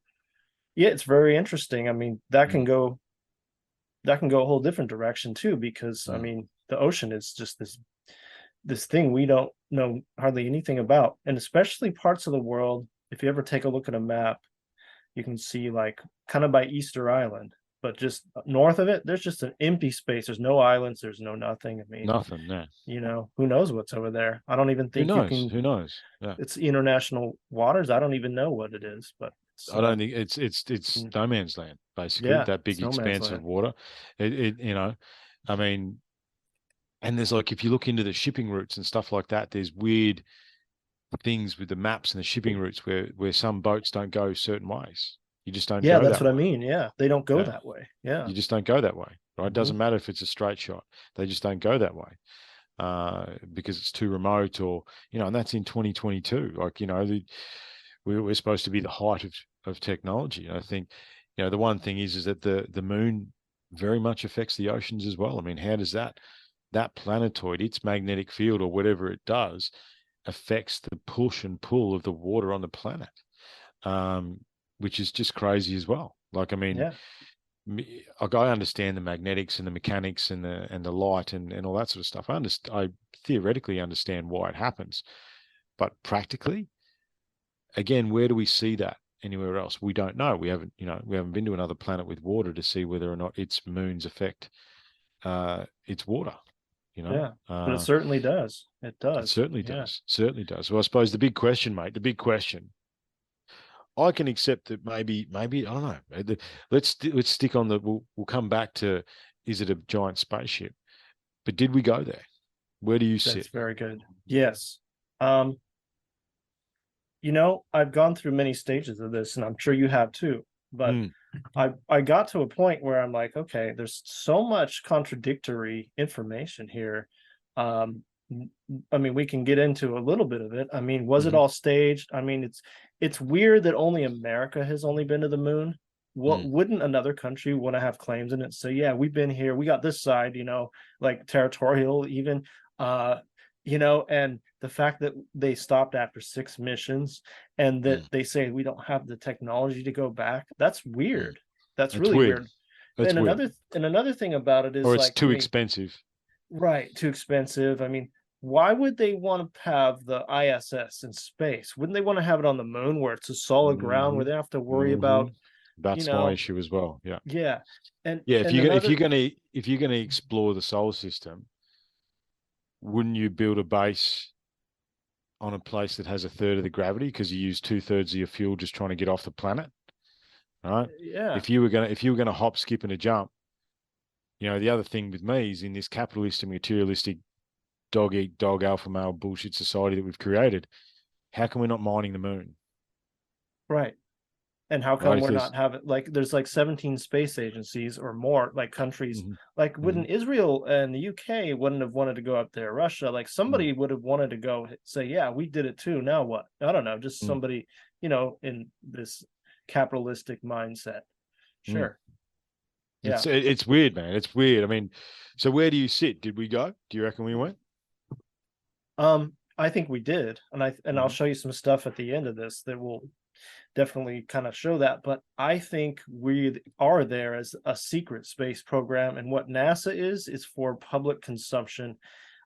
yeah, it's very interesting. I mean, mm, that can go a whole different direction too, because I mm, mean, the ocean is just this thing we don't know hardly anything about, and especially parts of the world. If you ever take a look at a map, you can see like kind of by Easter Island, but just north of it, there's just an empty space. There's no islands. There's no nothing. I mean, nothing. No. who knows what's over there? I don't even Who think you knows? can. Who knows? Yeah. It's international waters. I don't even know what it is, but I don't think it's mm, no man's land, basically, yeah, that big it's no man's expanse of land. water. I mean, and there's like, if you look into the shipping routes and stuff like that, there's weird things with the maps and the shipping routes where some boats don't go certain ways. You just don't Yeah, go that's that what I way. mean. Yeah, they don't go Yeah. that way. Yeah. You just don't go that way, right? It Hmm. doesn't matter if it's a straight shot. They just don't go that way. Because it's too remote, or and that's in 2022. Like, we're supposed to be the height of technology. And I think, the one thing is that the moon very much affects the oceans as well. I mean, how does that planetoid, its magnetic field or whatever it does, affects the push and pull of the water on the planet, um, which is just crazy as well. Like, I mean, Yeah. like, I understand the magnetics and the mechanics and the light and all that sort of stuff. I theoretically understand why it happens, but practically, again, where do we see that anywhere else? We don't know. We haven't been to another planet with water to see whether or not its moons affect its water. Yeah. But it certainly does. It It does. certainly Yeah. does. Certainly does. Well, I suppose the big question, mate, the big question. I can accept that maybe I don't know. Let's stick on the. We'll come back to, is it a giant spaceship? But did we go there? Where do you That's sit? very good. Yes. Um, I've gone through many stages of this, and I'm sure you have too. But Mm, I got to a point where I'm like, okay, there's so much contradictory information here. Um, I mean, we can get into a little bit of it. I mean, was it mhm, all staged? I mean, it's weird that only America has only been to the moon. What mm, wouldn't another country want to have claims in it? So yeah, we've been here. We got this side, like territorial even. Uh, and the fact that they stopped after 6 missions and that mm, they say we don't have the technology to go back, that's mm. weird. That's It's really weird. weird. It's weird. And another thing about it Or is it's like, I too mean, expensive. right, too expensive. I mean, why would they want to have the ISS in space? Wouldn't they want to have it on the moon where it's a solid ground where Hmm. they don't have to worry Hmm. about, you That's my know, issue as well. Yeah. yeah. And Yeah. and another If you're gonna explore the solar system, wouldn't you build a base on a place that has a third of the gravity, because you use 2/3 of your fuel just trying to get off the planet, right? yeah, If you were gonna hop, skip, and a jump, the other thing with me is, in this capitalistic, materialistic, dog eat dog, alpha male bullshit society that we've created, how come we're not mining the moon? right. And how Right? come If we're there's not having like there's like 17 space agencies or more, like countries, Mhm, like mhm, wouldn't Israel and the UK wouldn't have wanted to go up there, Russia, like mm, somebody would have wanted to go say, yeah, we did it too. Now what? I don't know, just mm, somebody, in this capitalistic mindset. mm. Sure. Yeah. It's weird, man. It's weird. I mean, so where do you sit? Did we go? Do you reckon we went? I think we did. And I'll Mhm, show you some stuff at the end of this that will definitely kind of show that. But I think we are there as a secret space program. And what NASA is for public consumption.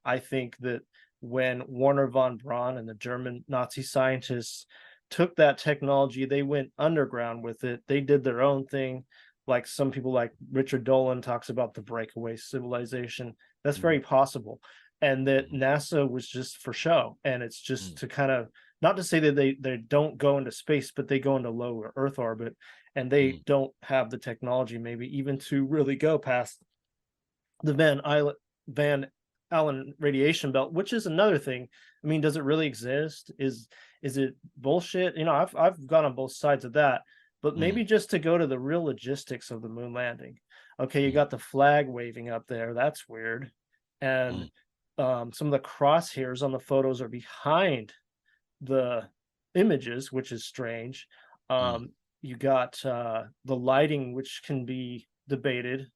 I think that when Werner von Braun and the German Nazi scientists took that technology, they went underground with it. They did their own thing. Like some people, like Richard Dolan, talks about the breakaway civilization. That's mhm, very possible. and that NASA was just for show, and it's just to kind of, not to say that they don't go into space, but they go into low Earth orbit, and they don't have the technology maybe even to really go past the Van Allen radiation belt, which is another thing. I mean, does it really exist? Is it bullshit? I've gone on both sides of that, but maybe just to go to the real logistics of the moon landing. Okay, you got the flag waving up there. That's weird. And some of the crosshairs on the photos are behind the images, which is strange. You got the lighting, which can be debated.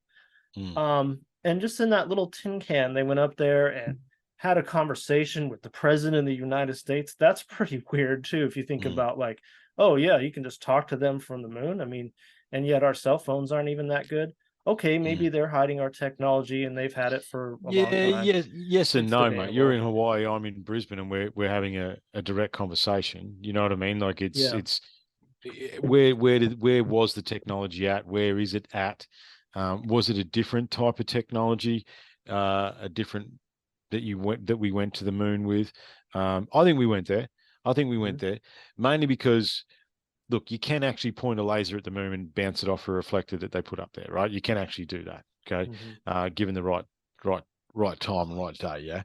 And just in that little tin can, they went up there and had a conversation with the president of the United States. That's pretty weird too, if you think about like, oh yeah, you can just talk to them from the moon. I mean, and yet our cell phones aren't even that good. Okay, maybe they're hiding our technology and they've had it for a long time. Yes and It's no, mate. You're debatable. in Hawaii, I'm in Brisbane, and we're having a direct conversation. You know what I mean? Like it's where was the technology at? Where is it at? Was it a different type of technology? A different that we went to the moon with? I think we went there. I think we went there mainly because, look, you can actually point a laser at the moon and bounce it off a reflector that they put up there, right? You can actually do that, okay? Given the right time and right day, yeah.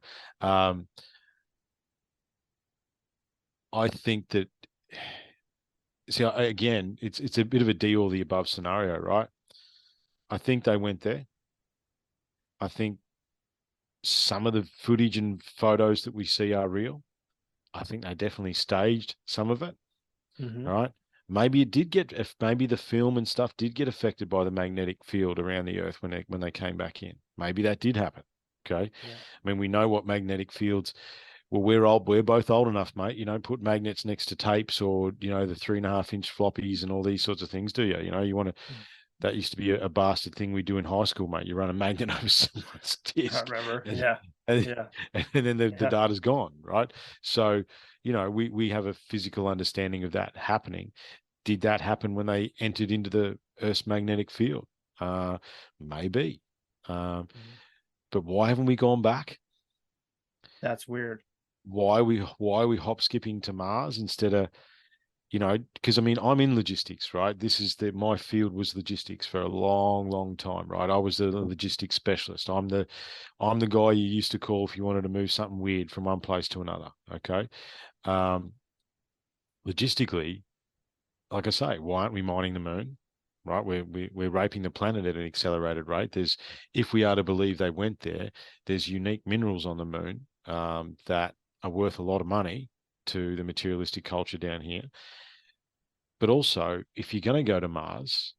I think that, see, again, it's a bit of a D all the above scenario, right? I think they went there. I think some of the footage and photos that we see are real. I think they definitely staged some of it, right? Maybe it did maybe the film and stuff did get affected by the magnetic field around the Earth when they came back in. Maybe that did happen. Okay. Yeah. I mean, we know what magnetic fields. Well, we're both old enough, mate. You don't put magnets next to tapes or, the 3.5-inch floppies and all these sorts of things, do you? You want to. That used to be a bastard thing we do in high school, mate. You run a magnet over someone's disc. I remember. And then the data's gone, right? So, we have a physical understanding of that happening. Did that happen when they entered into the Earth's magnetic field? Maybe. But why haven't we gone back? That's weird. Why are we hop skipping to Mars instead of, because I mean, I'm in logistics, right? My field was logistics for a long, long time, right? I was the logistics specialist. I'm the guy you used to call if you wanted to move something weird from one place to another. Okay. Logistically, like I say, why aren't we mining the moon? Right? We're raping the planet at an accelerated rate. If we are to believe they went there, there's unique minerals on the moon that are worth a lot of money to the materialistic culture down here. But also, if you're going to go to Mars,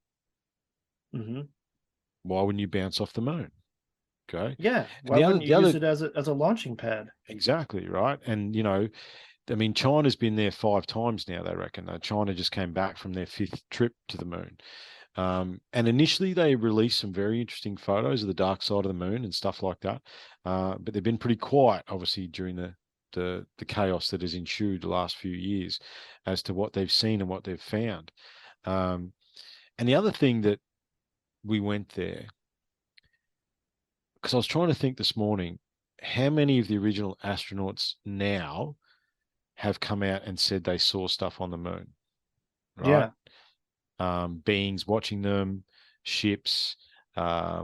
why wouldn't you bounce off the moon? Okay. Yeah. Why wouldn't you use it as a launching pad? Exactly. Right. And, I mean, China's been there 5 times now, they reckon. China just came back from their 5th trip to the moon. And initially they released some very interesting photos of the dark side of the moon and stuff like that. But they've been pretty quiet, obviously, during the chaos that has ensued the last few years as to what they've seen and what they've found. And the other thing that we went there, because I was trying to think this morning, how many of the original astronauts now have come out and said they saw stuff on the moon, right? Yeah. Beings watching them, ships, I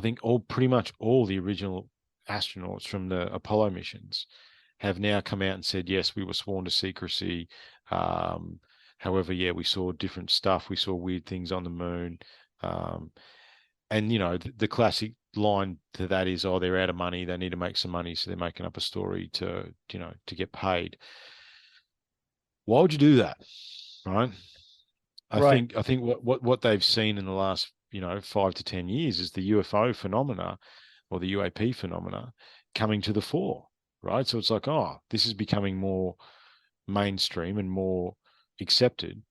think pretty much all the original astronauts from the Apollo missions have now come out and said, yes, we were sworn to secrecy. However, yeah, we saw different stuff. We saw weird things on the moon. And, the classic line to that is, oh, they're out of money. They need to make some money. So they're making up a story to get paid. Why would you do that? Right. I think what they've seen in the last, 5 to 10 years is the UFO phenomena or the UAP phenomena coming to the fore. Right. So it's like, oh, this is becoming more mainstream and more accepted.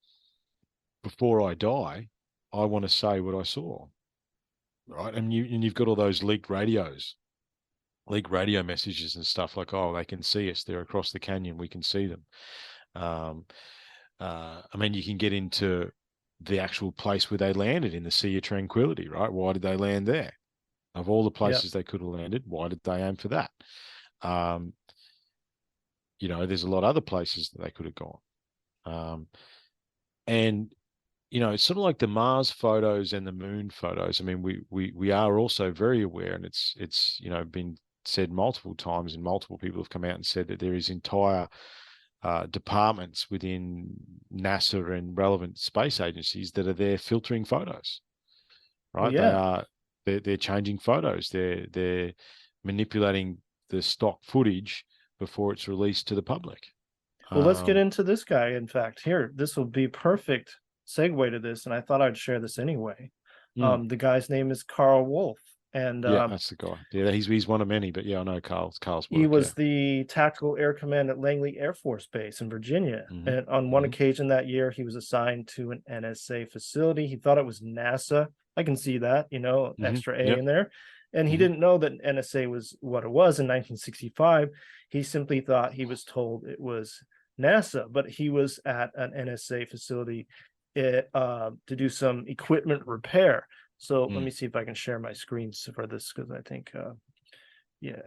Before I die, I want to say what I saw. Right. And you've got all those leaked radio messages and stuff like, oh, they can see us. They're across the canyon. We can see them. I mean, you can get into the actual place where they landed in the Sea of Tranquility, right? Why did they land there? Of all the Yep. places they could have landed, why did they aim for that? You know, there's a lot of other places that they could have gone. And you know, it's sort of like the Mars photos and the Moon photos. I mean, we are also very aware, and it's you know been said multiple times, and multiple people have come out and said that there is entire departments within NASA and relevant space agencies that are there filtering photos. Well, Right? yeah. They're changing photos. They're manipulating the stock footage before it's released to the public. Well, let's get Um, into this guy. In fact, here, this will be perfect segue to this, and I thought I'd share this anyway. hmm. The guy's name is Carl Wolf, and Yeah, that's the guy. Yeah, he's one of many, but yeah, I know Carl's he work. Yeah. was the tactical air command at Langley Air Force Base in Virginia. Mm-hmm. And on one Mm-hmm. occasion that year, he was assigned to an NSA facility. He thought it was NASA. I can see that, you know, Mm-hmm. extra A Yep. in there. And he Mm-hmm. didn't know that NSA was what it was in 1965. He simply thought he was told it was NASA, but he was at an NSA facility to do some equipment repair. So let me see if I can share my screens for this because I think, yeah.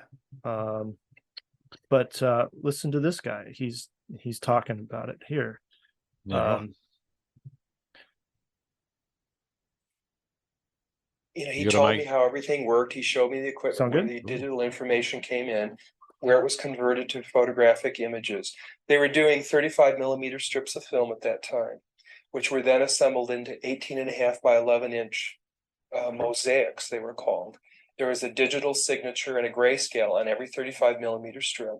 But listen to this guy. He's talking about it here. Yeah, right. You know, he You gotta told make me how everything worked. He showed me the equipment Sound where good? the digital information came in, where it was converted to photographic images. They were doing 35 millimeter strips of film at that time, which were then assembled into 18.5 by 11-inch mosaics, they were called. There was a digital signature and a grayscale on every 35 millimeter strip.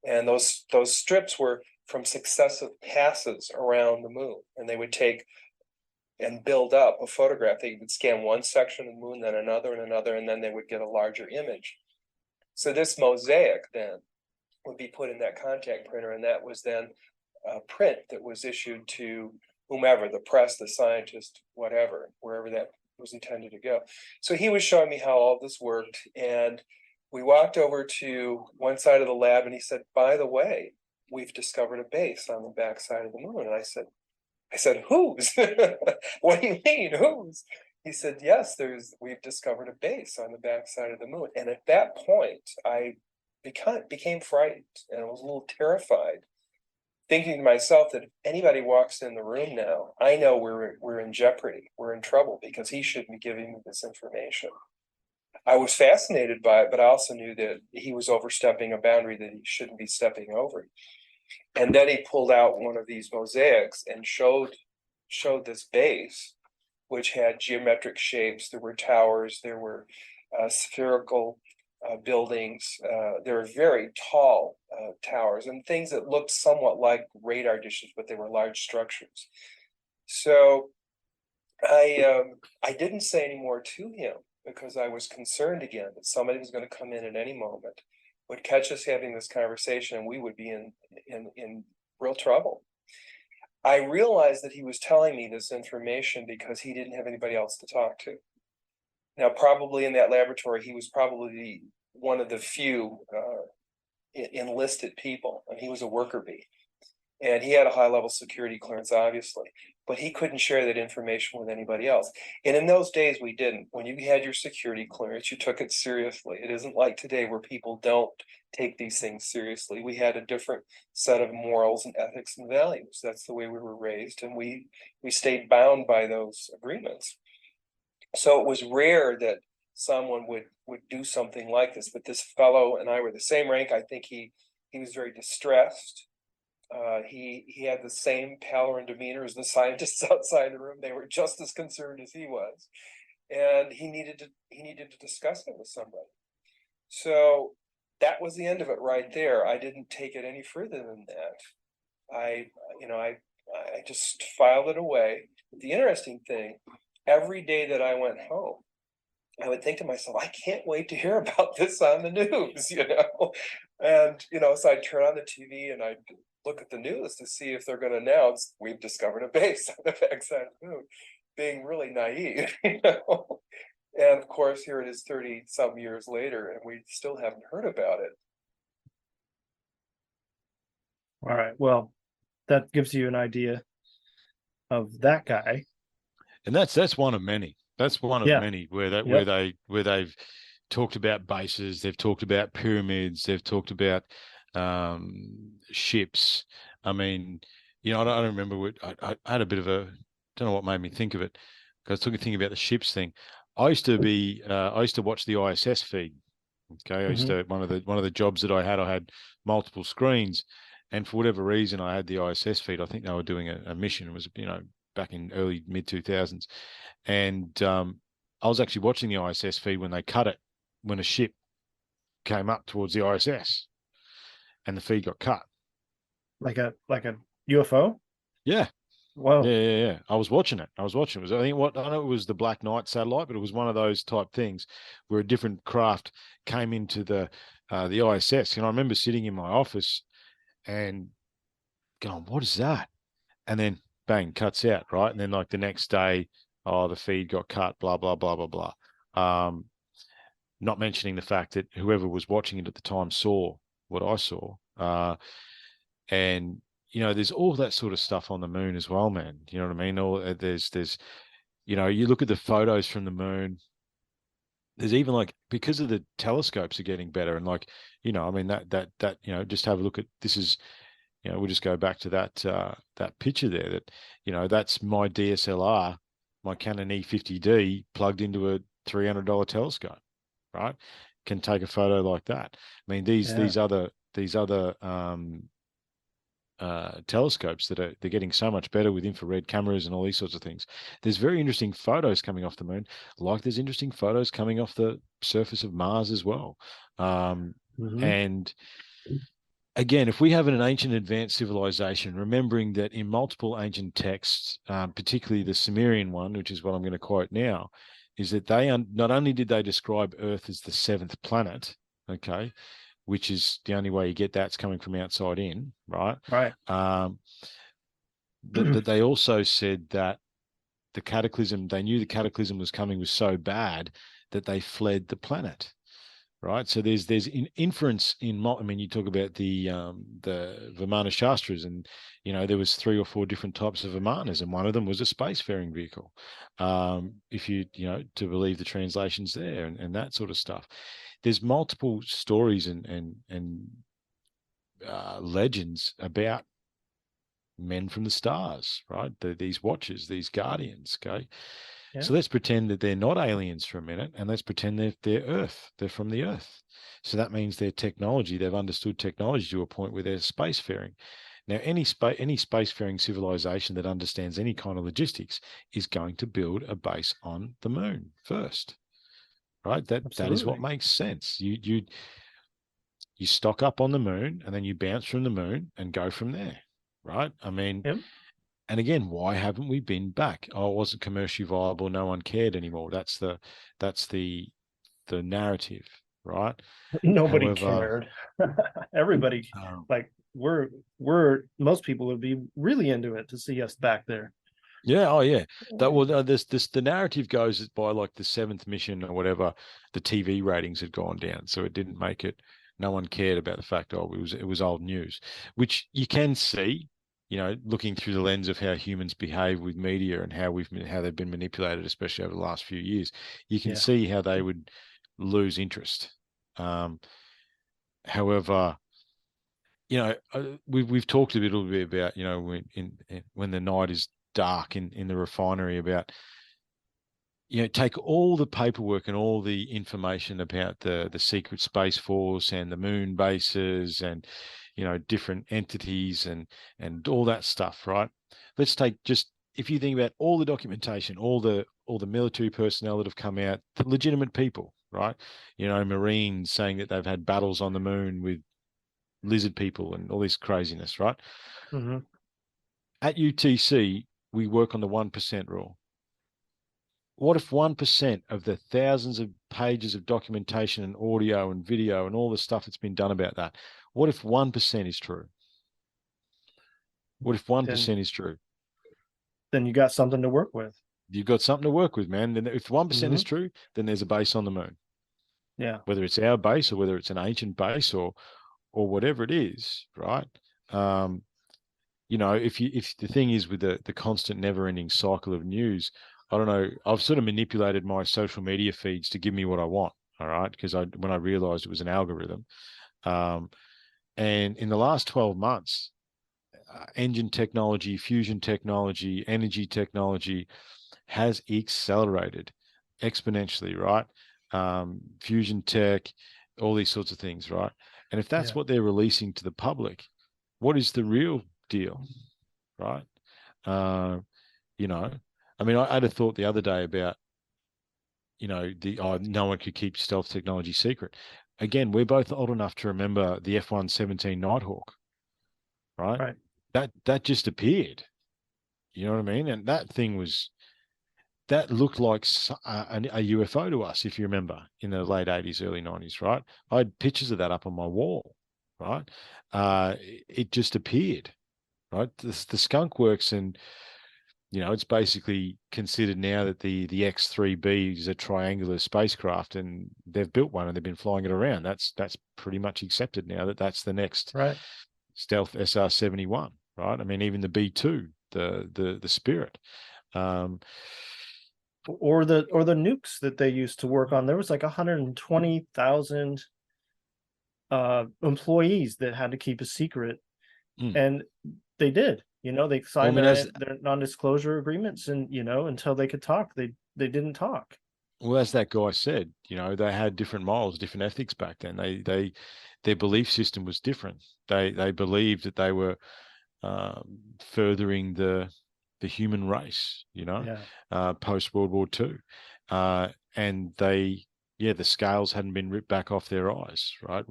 And those strips were from successive passes around the moon. And they would take and build up a photograph. They would scan one section of the moon, then another and another, and then they would get a larger image. So this mosaic then would be put in that contact printer, and that was then a print that was issued to whomever, the press, the scientist, whatever, wherever that was intended to go. So he was showing me how all this worked, and we walked over to one side of the lab, and he said, by the way, we've discovered a base on the back side of the moon. And I said, whose? What do you mean, whose? He said, yes, we've discovered a base on the backside of the moon. And at that point, I became frightened, and I was a little terrified, thinking to myself that if anybody walks in the room now, I know we're in jeopardy, we're in trouble, because he shouldn't be giving me this information. I was fascinated by it, but I also knew that he was overstepping a boundary that he shouldn't be stepping over. And then he pulled out one of these mosaics and showed this base, which had geometric shapes. There were towers, there were spherical buildings. There were very tall towers and things that looked somewhat like radar dishes, but they were large structures. So I didn't say any more to him because I was concerned again that somebody was going to come in at any moment, would catch us having this conversation, and we would be in real trouble. I realized that he was telling me this information because he didn't have anybody else to talk to. Now, probably in that laboratory, he was probably one of the few enlisted people, and he was a worker bee. And he had a high-level security clearance, obviously, but he couldn't share that information with anybody else. And in those days, we didn't. When you had your security clearance, you took it seriously. It isn't like today where people don't take these things seriously. We had a different set of morals and ethics and values. That's the way we were raised, and we stayed bound by those agreements. So it was rare that someone would do something like this. But this fellow and I were the same rank. I think he was very distressed. He had the same pallor and demeanor as the scientists outside the room. They were just as concerned as he was, and he needed to discuss it with somebody. So that was the end of it right there. I didn't take it any further than that. I just filed it away. The interesting thing, every day that I went home, I would think to myself, I can't wait to hear about this on the news, And, so I'd turn on the TV and I'd look at the news to see if they're going to announce we've discovered a base on the backside of the moon, being really naive, And of course, here it is 30 some years later, and we still haven't heard about it. All right. Well, that gives you an idea of that guy. And that's one of many. That's one of Yeah. many where Yep. they've talked about bases, they've talked about pyramids, they've talked about ships. I mean, I don't remember what I had a bit of a, don't know what made me think of it. Because I was thinking about the ships thing. I used to watch the ISS feed. Okay, I used Hmm. to one of the jobs that I had multiple screens, and for whatever reason I had the ISS feed. I think they were doing a mission. It was back in early mid 2000s, and I was actually watching the ISS feed when they cut it when a ship came up towards the ISS, and the feed got cut. Like a UFO. Yeah, Whoa. yeah. I was watching it. It was, I know it was the Black Knight satellite, but it was one of those type things where a different craft came into the ISS. And I remember sitting in my office and going, "What is that?" And then bang, cuts out, right? And then like the next day, oh, the feed got cut, blah blah blah blah blah. Not mentioning the fact that whoever was watching it at the time saw what I saw. And there's all that sort of stuff on the moon as well, man. You know what I mean? There's you look at the photos from the moon. There's even like, because of the telescopes are getting better, and like, I mean that just have a look at this is, we'll just go back to that picture there. That's my DSLR, my Canon E50D plugged into a $300 telescope, right? Can take a photo like that. I mean, these Yeah. these other telescopes they're getting so much better with infrared cameras and all these sorts of things. There's very interesting photos coming off the moon, like there's interesting photos coming off the surface of Mars as well. Hmm. And again, if we have an ancient advanced civilization, remembering that in multiple ancient texts, particularly the Sumerian one, which is what I'm going to quote now, is that they not only did they describe Earth as the seventh planet, okay, which is the only way you get that's coming from outside in, right? Right. That they also said that they knew the cataclysm was coming was so bad that they fled the planet, right? So there's inference in, I mean, you talk about the Vimana Shastras, and there was 3 or 4 different types of Vimanas, and one of them was a spacefaring vehicle. If to believe the translations there and that sort of stuff. There's multiple stories and legends about men from the stars, right? These watchers, these guardians, okay? Yeah. So let's pretend that they're not aliens for a minute, and let's pretend they're Earth. They're from the Earth. So that means their technology, they've understood technology to a point where they're spacefaring. Now, any spacefaring civilization that understands any kind of logistics is going to build a base on the moon first, right? That is what Absolutely. makes sense. You stock up on the moon, and then you bounce from the moon and go from there, right? I mean, Yep. and again, why haven't we been back? Oh, it wasn't commercially viable. No one cared anymore. That's the narrative, right? Nobody However, cared. Everybody, um, like we're most people would be really into it to see us back there. yeah, oh yeah, this the narrative goes that by like the 7th mission or whatever, the TV ratings had gone down, so it didn't make it. No one cared about the fact, oh, it was old news, which you can see, looking through the lens of how humans behave with media and how they've been manipulated, especially over the last few years. You can Yeah. see how they would lose interest. However, we've talked a little bit about, when the night is dark in the refinery, about take all the paperwork and all the information about the secret space force and the moon bases and different entities and all that stuff, right? Let's take, just if you think about all the documentation, all the military personnel that have come out, the legitimate people, right? Marines saying that they've had battles on the moon with lizard people and all this craziness, right? Hmm. At UTC, we work on the 1% rule. What if 1% of the thousands of pages of documentation and audio and video and all the stuff that's been done about that, what if 1% is true? What if 1% is true? Then you got something to work with. You've got something to work with, man. Then if 1% is Hmm. true, then there's a base on the moon. Yeah. Whether it's our base or whether it's an ancient base or whatever it is, right? If the thing is with the constant never-ending cycle of news, I don't know. I've sort of manipulated my social media feeds to give me what I want. All right, because when I realized it was an algorithm, and in the last 12 months, engine technology, fusion technology, energy technology has accelerated exponentially, right? Fusion tech, all these sorts of things, right? And if that's Yeah. what they're releasing to the public, what is the real deal, right? You know, I mean, I'd have thought the other day about, no one could keep stealth technology secret. Again, we're both old enough to remember the F-117 Nighthawk, right? Right. That just appeared. You know what I mean? And that looked like a UFO to us, if you remember, in the late 80s, early 90s, right? I had pictures of that up on my wall, right? It just appeared, right? The skunk works, and it's basically considered now that the X-3B is a triangular spacecraft, and they've built one and they've been flying it around. That's pretty much accepted now that that's the next Right. stealth SR-71, right? I mean, even the B-2, the Spirit. Or the nukes that they used to work on. There was like 120,000 employees that had to keep a secret, and they did. They signed their non-disclosure agreements, and until they could talk, they didn't talk. Well, as that guy said, they had different morals, different ethics back then. Their belief system was different. They believed that they were furthering the human race, post World War II, and the scales hadn't been ripped back off their eyes, right?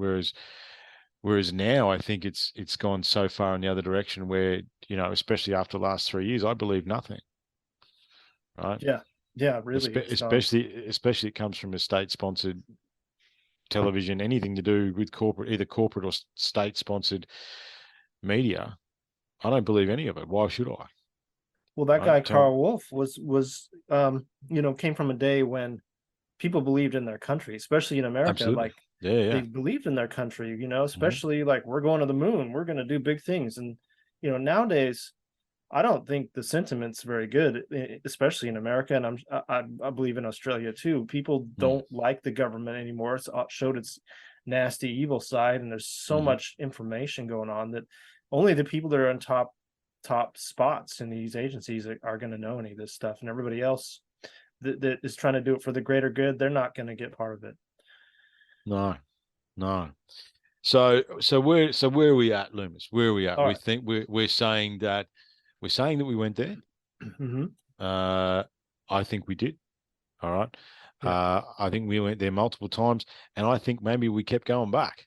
Whereas now, I think it's gone so far in the other direction where, especially after the last 3 years, I believe nothing, right? Yeah, really. Especially it comes from a state-sponsored television, anything to do with either corporate or state-sponsored media. I don't believe any of it. Why should I? Well, that guy Carl Wolf was came from a day when people believed in their country, especially in America. Absolutely. Like, yeah, they believed in their country, especially like, we're going to the moon, we're going to do big things. And nowadays, I don't think the sentiment's very good, especially in America, and I believe in Australia too. People don't like the government anymore. It's showed its nasty, evil side, and there's so much information going on that only the people that are on top spots in these agencies are going to know any of this stuff, and everybody else that is trying to do it for the greater good, they're not going to get part of it. No. So where are we at, Leumas? Where are we at? All Think we're saying that we went there. I think we did. All right. Yeah. I think we went there multiple times, and I think maybe we kept going back.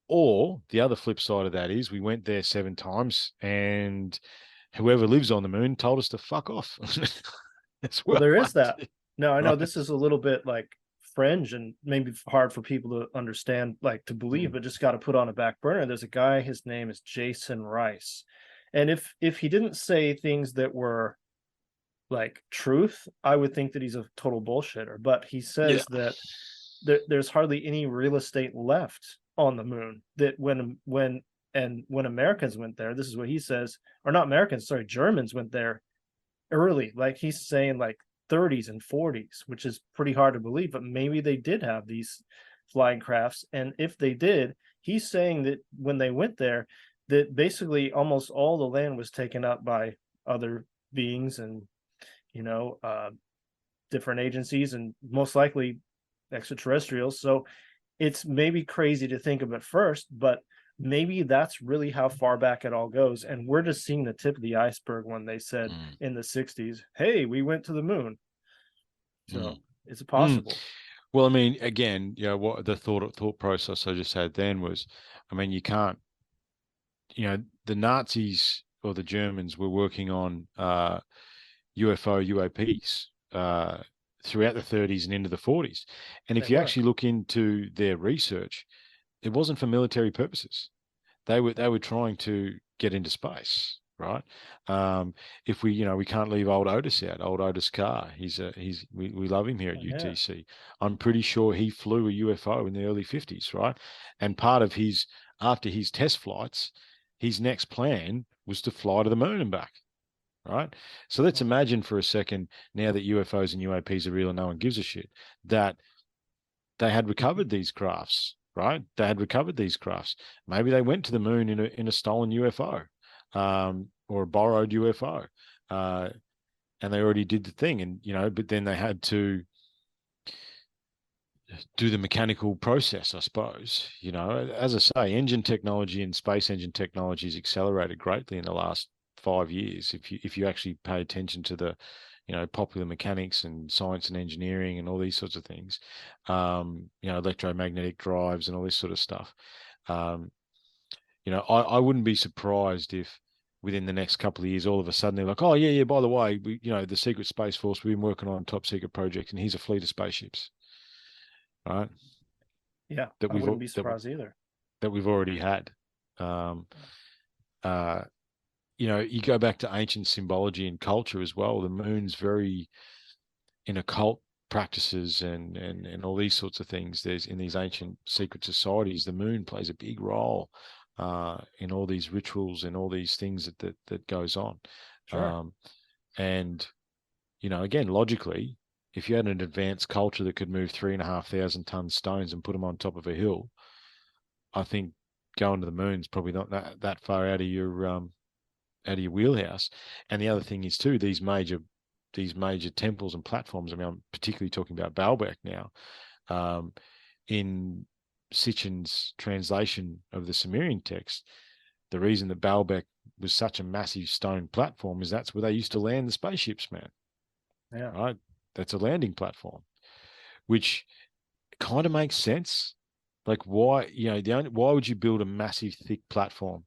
Or the other flip side of that is we went there 7 times, and whoever lives on the moon told us to fuck off. Well, there is that. No, I know this is a little bit like fringe and maybe hard for people to understand, like to believe, but just got to put on a back burner. There's a guy, his name is Jason Rice. And if he didn't say things that were like truth, I would think that he's a total bullshitter. But he says that there's hardly any real estate left on the moon, that when Americans went there, this is what he says, or not Americans, sorry, Germans went there early, like he's saying like 30s and 40s, which is pretty hard to believe, but maybe they did have these flying crafts. And if they did, he's saying that when they went there, that basically almost all the land was taken up by other beings and different agencies, and most likely extraterrestrials. So it's maybe crazy to think of at first, but maybe that's really how far back it all goes. And we're just seeing the tip of the iceberg when they said in the 60s, hey, we went to the moon. So it's possible. Well, I mean, again, what the thought process I just had then was, I mean, you can't, the Nazis or the Germans were working on UAPs throughout the 30s and into the 40s. And if you actually look into their research, it wasn't for military purposes. They were trying to get into space, right? If we can't leave old Otis out, old Otis Carr. We love him here at UTC. I'm pretty sure he flew a UFO in the early 50s, right? And part of after his test flights, his next plan was to fly to the moon and back, right? So let's imagine for a second, now that UFOs and UAPs are real and no one gives a shit, that they had recovered these crafts, right? They had recovered these crafts. Maybe they went to the moon in a stolen UFO, or a borrowed UFO, and they already did the thing. And but then they had to do the mechanical process, I suppose. As I say, engine technology and space engine technology has accelerated greatly in the last 5 years. If you actually pay attention to the popular mechanics and science and engineering and all these sorts of things, electromagnetic drives and all this sort of stuff. I wouldn't be surprised if within the next couple of years, all of a sudden they're like, oh yeah, by the way, the Secret Space Force, we've been working on a top secret project, and here's a fleet of spaceships, right? Yeah, That I wouldn't be surprised either. That we've already had. You go back to ancient symbology and culture as well. The moon's very in occult practices and all these sorts of things. There's in these ancient secret societies, the moon plays a big role in all these rituals and all these things that goes on. Sure. And again, logically, if you had an advanced culture that could move 3,500 ton stones and put them on top of a hill, I think going to the moon's probably not that far out of your wheelhouse. And the other thing is too, these major temples and platforms. I mean, I'm particularly talking about Baalbek now. In Sitchin's translation of the Sumerian text, the reason that Baalbek was such a massive stone platform is that's where they used to land the spaceships, man. Yeah. Right? That's a landing platform, which kind of makes sense. Like why, why would you build a massive, thick platform?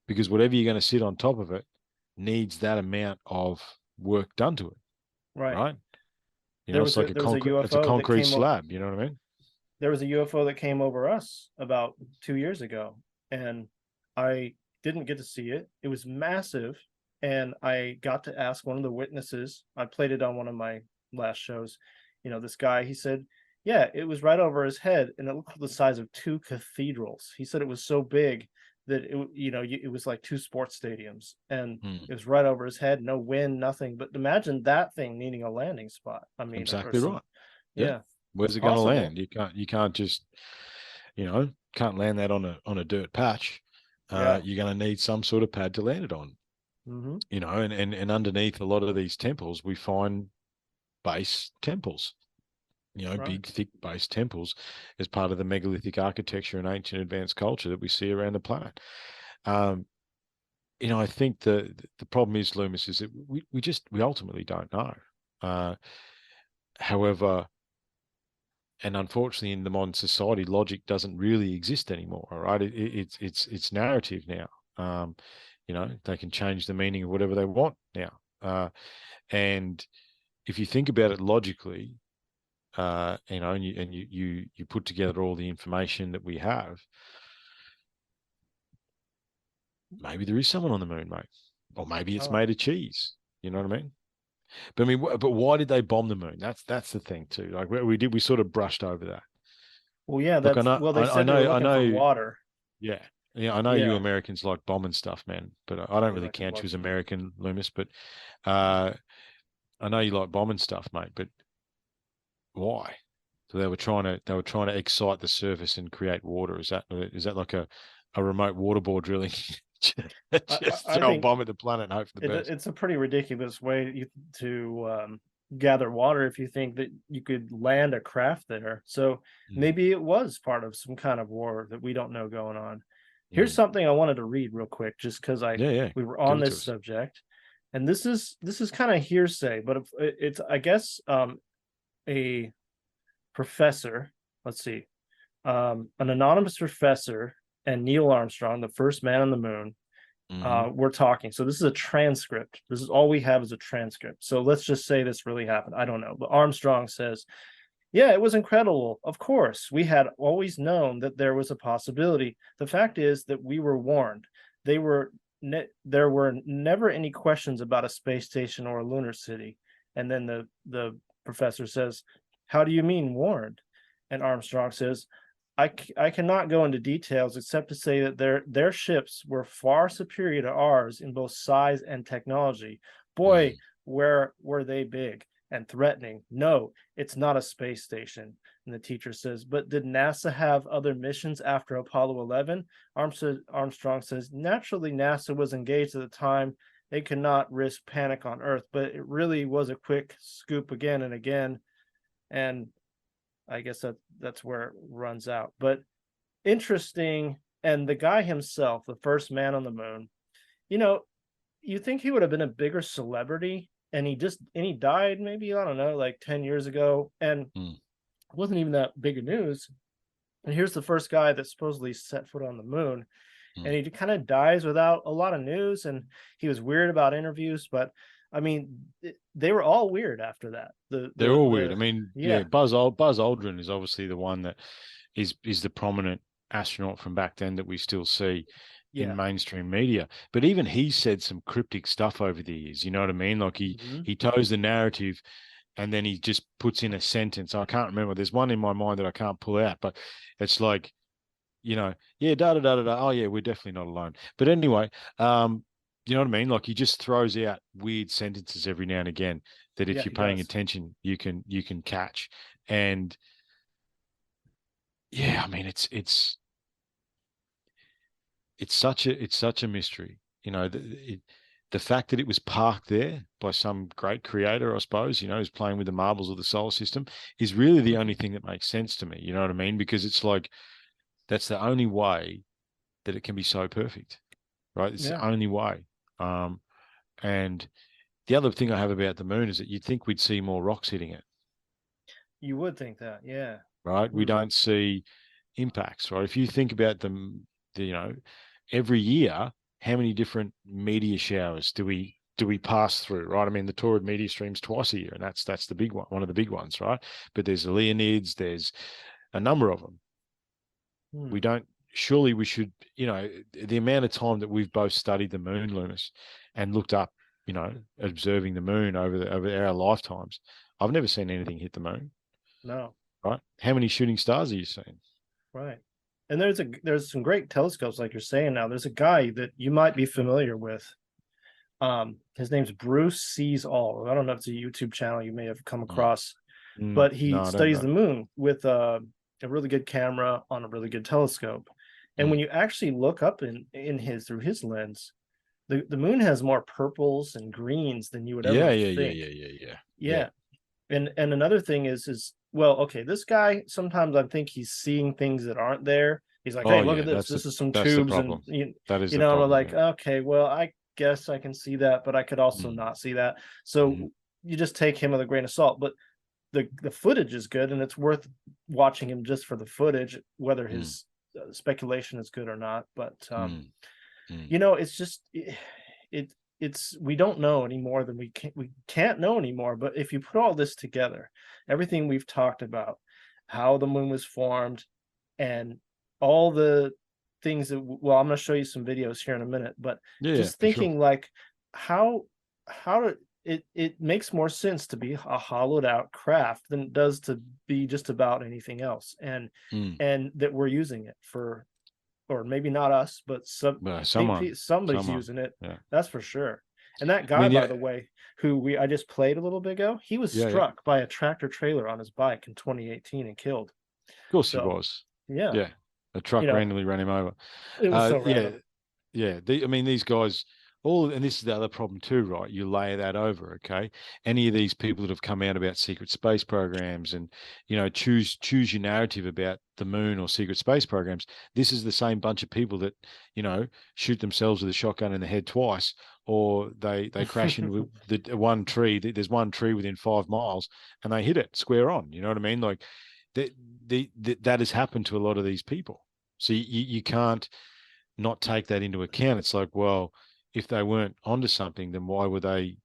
Because whatever you're going to sit on top of it needs that amount of work done to it. Right. It's like there was a it's a UFO that concrete came slab. You know what I mean? There was a UFO that came over us about 2 years ago, and I didn't get to see it. It was massive, and I got to ask one of the witnesses. I played it on one of my last shows. This guy, he said, yeah, it was right over his head, and it looked the size of 2 cathedrals. He said it was so big that it was like 2 sports stadiums, and it was right over his head. No wind, nothing. But imagine that thing needing a landing spot. I mean, exactly right. Yeah. Where's it going to land? You can't just, can't land that on a dirt patch. You're going to need some sort of pad to land it on. Mm-hmm. And underneath a lot of these temples, we find base temples. Big, thick base temples as part of the megalithic architecture and ancient advanced culture that we see around the planet. I think the problem is, Loomis, is that we ultimately don't know. However, and unfortunately in the modern society, logic doesn't really exist anymore, all right? It's narrative now. They can change the meaning of whatever they want now. And if you think about it logically, and you put together all the information that we have, maybe there is someone on the moon, mate, or maybe it's made of cheese. You know what I mean? But why did they bomb the moon? That's the thing too. Like we sort of brushed over that. Well, yeah, Look, they said they were looking for water. Yeah, I know you Americans like bombing stuff, man, but I don't really count you as American, Loomis. But I know you like bombing stuff, mate. But why? So they were trying to excite the surface and create water. Is that like a remote water bore drilling? Just throw a bomb at the planet and hope for the best. It's a pretty ridiculous way to gather water if you think that you could land a craft there. So maybe it was part of some kind of war that we don't know going on. Here's something I wanted to read real quick, just because we were on this subject, and this is kind of hearsay, but it's I guess a professor. Let's see, an anonymous professor and Neil Armstrong, the first man on the moon, we're talking. So this is a transcript. This is all we have is a transcript. So let's just say this really happened. I don't know. But Armstrong says, yeah, it was incredible. Of course, we had always known that there was a possibility. The fact is that we were warned. There were never any questions about a space station or a lunar city. And then the professor says, how do you mean warned? And Armstrong says, I cannot go into details except to say that their ships were far superior to ours in both size and technology. Boy, where were they big and threatening? No, it's not a space station. And the teacher says, but did NASA have other missions after Apollo 11? Armstrong says, naturally, NASA was engaged at the time. They could not risk panic on Earth, but it really was a quick scoop again and again. And I guess that's where it runs out. But interesting. And the guy himself, the first man on the moon, you know, you think he would have been a bigger celebrity, and he died maybe, I don't know, like 10 years ago, and wasn't even that big of news. And here's the first guy that supposedly set foot on the moon, and he kind of dies without a lot of news. And he was weird about interviews, but I mean, they were all weird after that. They're all weird. I mean, yeah. Buzz Aldrin is obviously the one that is the prominent astronaut from back then that we still see in mainstream media. But even he said some cryptic stuff over the years. You know what I mean? Like he toes the narrative, and then he just puts in a sentence. I can't remember. There's one in my mind that I can't pull out, but it's like, you know, yeah, da da da da da. Oh yeah, we're definitely not alone. But anyway, you know what I mean? Like he just throws out weird sentences every now and again that if you're paying attention, you can catch. And yeah, I mean, it's such a mystery. You know, the fact that it was parked there by some great creator, I suppose, you know, who's playing with the marbles of the solar system, is really the only thing that makes sense to me. You know what I mean? Because it's like that's the only way that it can be so perfect, right? It's the only way. And the other thing I have about the moon is that you'd think we'd see more rocks hitting it. You would think that, yeah. Right? We don't see impacts, right? If you think about them, you know, every year, how many different meteor showers do we pass through, right? I mean, the Taurid meteor streams twice a year, and that's the big one of the big ones, right? But there's the Leonids, there's a number of them. We don't. Surely we should, you know, the amount of time that we've both studied the moon, Loomis, and looked up, you know, observing the moon over our lifetimes. I've never seen anything hit the moon. No. Right? How many shooting stars are you seeing? Right. And there's some great telescopes, like you're saying now. There's a guy that you might be familiar with. His name's Bruce Sees All. I don't know if it's a YouTube channel you may have come across, but he studies the moon with a really good camera on a really good telescope. And when you actually look up through his lens, the moon has more purples and greens than you would ever think. Yeah. And another thing is well, okay, this guy, sometimes I think he's seeing things that aren't there. He's like, hey, look at this. This is some tubes. And that is, you know, like, okay, well, I guess I can see that, but I could also not see that. So you just take him with a grain of salt. But the footage is good, and it's worth watching him just for the footage, whether his speculation is good or not. But you know, it's just it's we don't know any more than we can't know anymore. But if you put all this together, everything we've talked about, how the moon was formed, and all the things that, well, I'm going to show you some videos here in a minute, but just thinking like how it makes more sense to be a hollowed out craft than it does to be just about anything else, and that we're using it for, or maybe not us, but somebody's using it. That's for sure. And that guy, by the way, who I just played a little bit ago, he was struck by a tractor trailer on his bike in 2018 and killed. Of course he was. Yeah. A truck randomly ran him over. It was so random. I mean, these guys, and this is the other problem too, right? You layer that over, okay? Any of these people that have come out about secret space programs and, you know, choose your narrative about the moon or secret space programs. This is the same bunch of people that, you know, shoot themselves with a shotgun in the head twice, or they crash into the one tree. There's one tree within 5 miles, and they hit it square on. You know what I mean? Like that has happened to a lot of these people. So you can't not take that into account. It's like, well, if they weren't onto something, then why were they,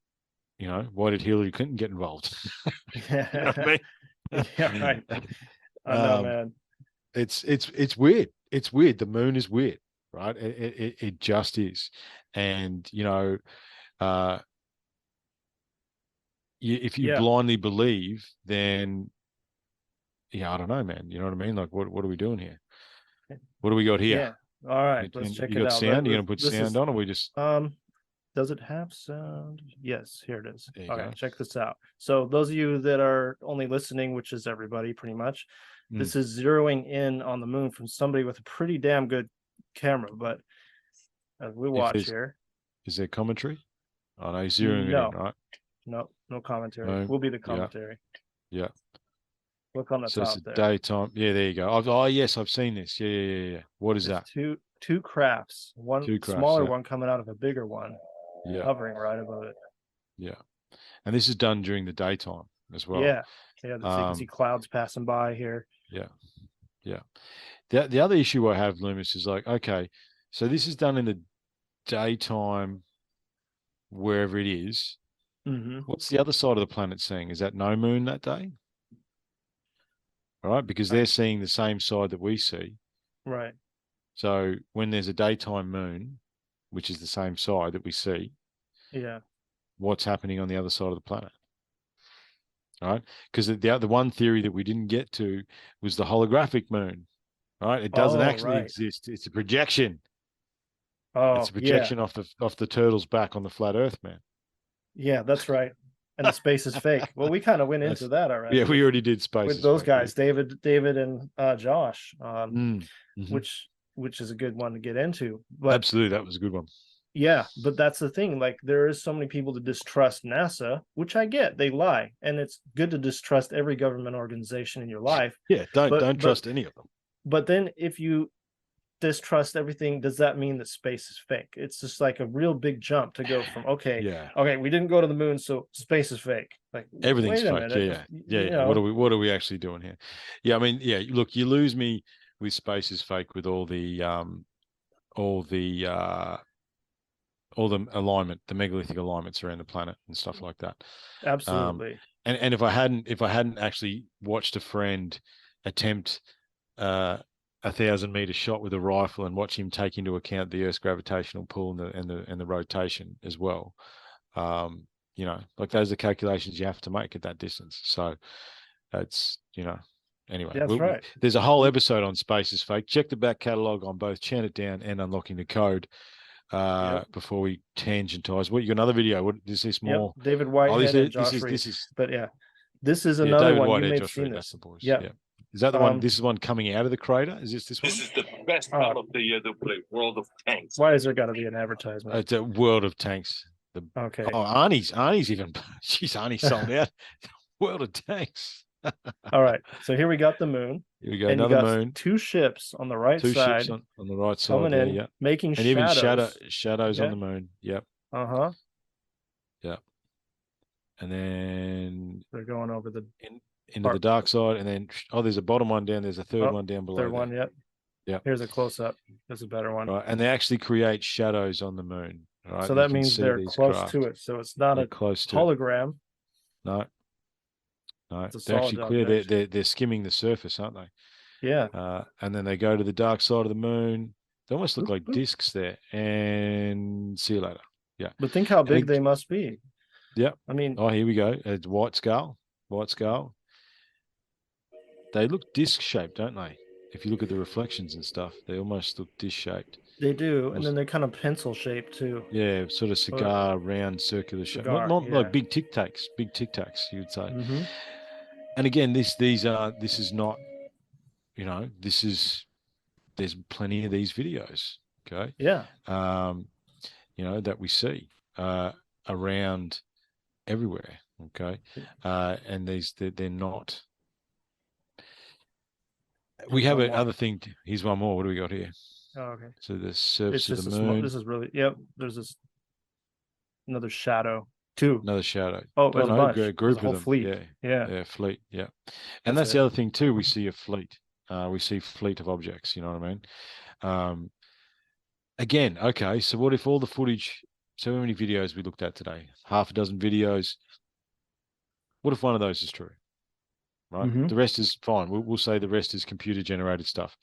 you know, why did Hillary Clinton get involved? You know what I mean? Yeah, right. I know, man. It's weird. It's weird. The moon is weird, right? It just is. And, you know, if you blindly believe, then yeah, I don't know, man. You know what I mean? Like, what are we doing here? What do we got here? Yeah. All right, let's check You it got out. sound? You're gonna put This sound is on, or we just does it have sound? Yes, here it is. there you Okay, go. check this out. So those of you that are only listening, which is everybody pretty much, this is zeroing in on the moon from somebody with a pretty damn good camera. But as we watch here, is there commentary? Oh no, he's zeroing it no, in, right? no commentary. No, Will be the yeah, commentary. yeah. Look on the So it's top a there. daytime. Yeah, there you go. Oh yes, I've seen this. Yeah. What is It's that? two crafts, one Two crafts, smaller yeah. one coming out of a bigger one, Yeah, hovering right above it. yeah. And this is done during the daytime as well. Yeah, so you can see clouds passing by here. Yeah, yeah. The other issue I have, Loomis, is like, okay, so this is done in the daytime, wherever it is. Mm-hmm. What's the other side of the planet seeing? Is that no moon that day? All right, because they're seeing the same side that we see. Right. So when there's a daytime moon, which is the same side that we see, yeah, what's happening on the other side of the planet? All right, because the one theory that we didn't get to was the holographic moon. Right, it doesn't actually exist. It's a projection. It's a projection off the turtle's back on the flat Earth, man. Yeah, that's right. And the space is fake. Well, we kind of went into that already. Yeah, we already did space with those fake, guys, David and Josh, mm-hmm. which is a good one to get into. But absolutely, that was a good one. Yeah, but that's the thing. Like, there is so many people that distrust NASA, which I get. They lie, and it's good to distrust every government organization in your life. Yeah, don't trust any of them. But then, if you distrust everything, does that mean that space is fake? It's just like a real big jump to go from okay, we didn't go to the moon, so space is fake. Like, everything's fake. Yeah. What are we actually doing here? Yeah, I mean, yeah. Look, you lose me with space is fake with all the alignment, the megalithic alignments around the planet and stuff like that. Absolutely. And if I hadn't actually watched a friend attempt 1,000-meter shot with a rifle and watch him take into account the Earth's gravitational pull and the rotation as well, like those are calculations you have to make at that distance. So that's anyway. That's right. There's a whole episode on space is fake. Check the back catalogue on both Chant It Down and Unlocking the Code. Before we tangentize, what you got another video? What is this more? Yep. David Whitehead and Josh Reed. This is another David one. Whitehead, you may have Josh seen Reed, this. That's the boys. Yeah. Is that the one? This is one coming out of the crater. Is this one? This is the best part of the play, World of Tanks. Why is there got to be an advertisement? It's a World of Tanks. Okay. Oh, Arnie's even. She's Arnie sold out. World of Tanks. All right. So here we got the moon. Here we go. Another moon. Two ships on the right side. Two ships on the right side. Coming in, yeah. making and shadows. even shadows on the moon. Yep. Yep. And then they're going over into the dark side, and then there's a bottom one down. There's a third one down below. Third one, yep. Yeah. Here's a close up. There's a better one. Right, and they actually create shadows on the moon. Right, so that means they're close to it. So it's not a hologram. No, they're actually clear. They're skimming the surface, aren't they? Yeah. And then they go to the dark side of the moon. They almost look like discs there. And see you later. Yeah. But think how big they must be. Yeah. I mean. Oh, here we go. It's white skull. They look disc shaped, don't they? If you look at the reflections and stuff, they almost look disc shaped. They do, and then they're kind of pencil shaped too. Yeah, sort of cigar, round, circular shape. Not like big tic tacs, you would say. Mm-hmm. And again, this is not, there's plenty of these videos. Okay. Yeah. That we see around everywhere. Okay. And they're not. We have another thing. Here's one more. What do we got here? Oh, okay. So the surface of the moon. This is really, there's this another shadow too. Another shadow. Oh, there's a bunch. A group of them. Fleet. Yeah, fleet. Yeah, and that's the other thing too. We see a fleet. We see fleet of objects. You know what I mean? Again, okay. So what if all the footage? So many videos we looked at today. Half a dozen videos. What if one of those is true? Right. Mm-hmm. The rest is fine. We'll say the rest is computer generated stuff.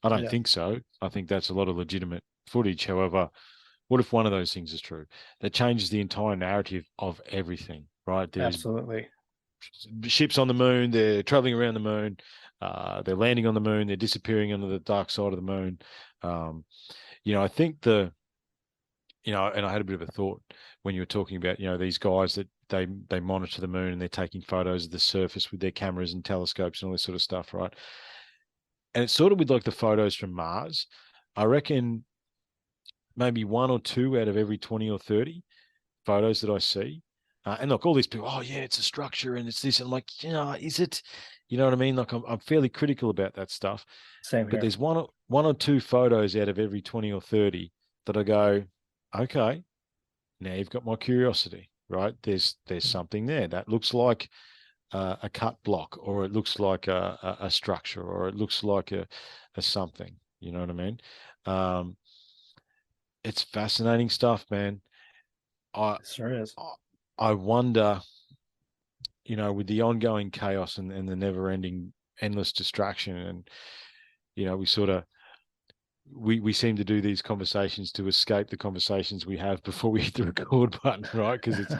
I don't think so. I think that's a lot of legitimate footage. However, what if one of those things is true? That changes the entire narrative of everything, right? There's absolutely ships on the moon. They're traveling around the moon. they're landing on the moon, they're disappearing onto the dark side of the moon. I think and I had a bit of a thought when you were talking about, these guys that they monitor the moon and they're taking photos of the surface with their cameras and telescopes and all this sort of stuff, right? And it's sort of with like the photos from Mars. I reckon maybe 1 or 2 out of every 20 or 30 photos that I see. And look, all these people, oh yeah, it's a structure and it's this. And I'm like, is it? You know what I mean? Like I'm fairly critical about that stuff. Same But here. there's one or two photos out of every 20 or 30 that I go, okay, now you've got my curiosity, right? There's something there that looks like a cut block, or it looks like a structure, or it looks like a something. You know what I mean? It's fascinating stuff, man. I It sure is. I wonder, with the ongoing chaos and the never-ending, endless distraction, and we seem to do these conversations to escape the conversations we have before we hit the record button, right? Because it's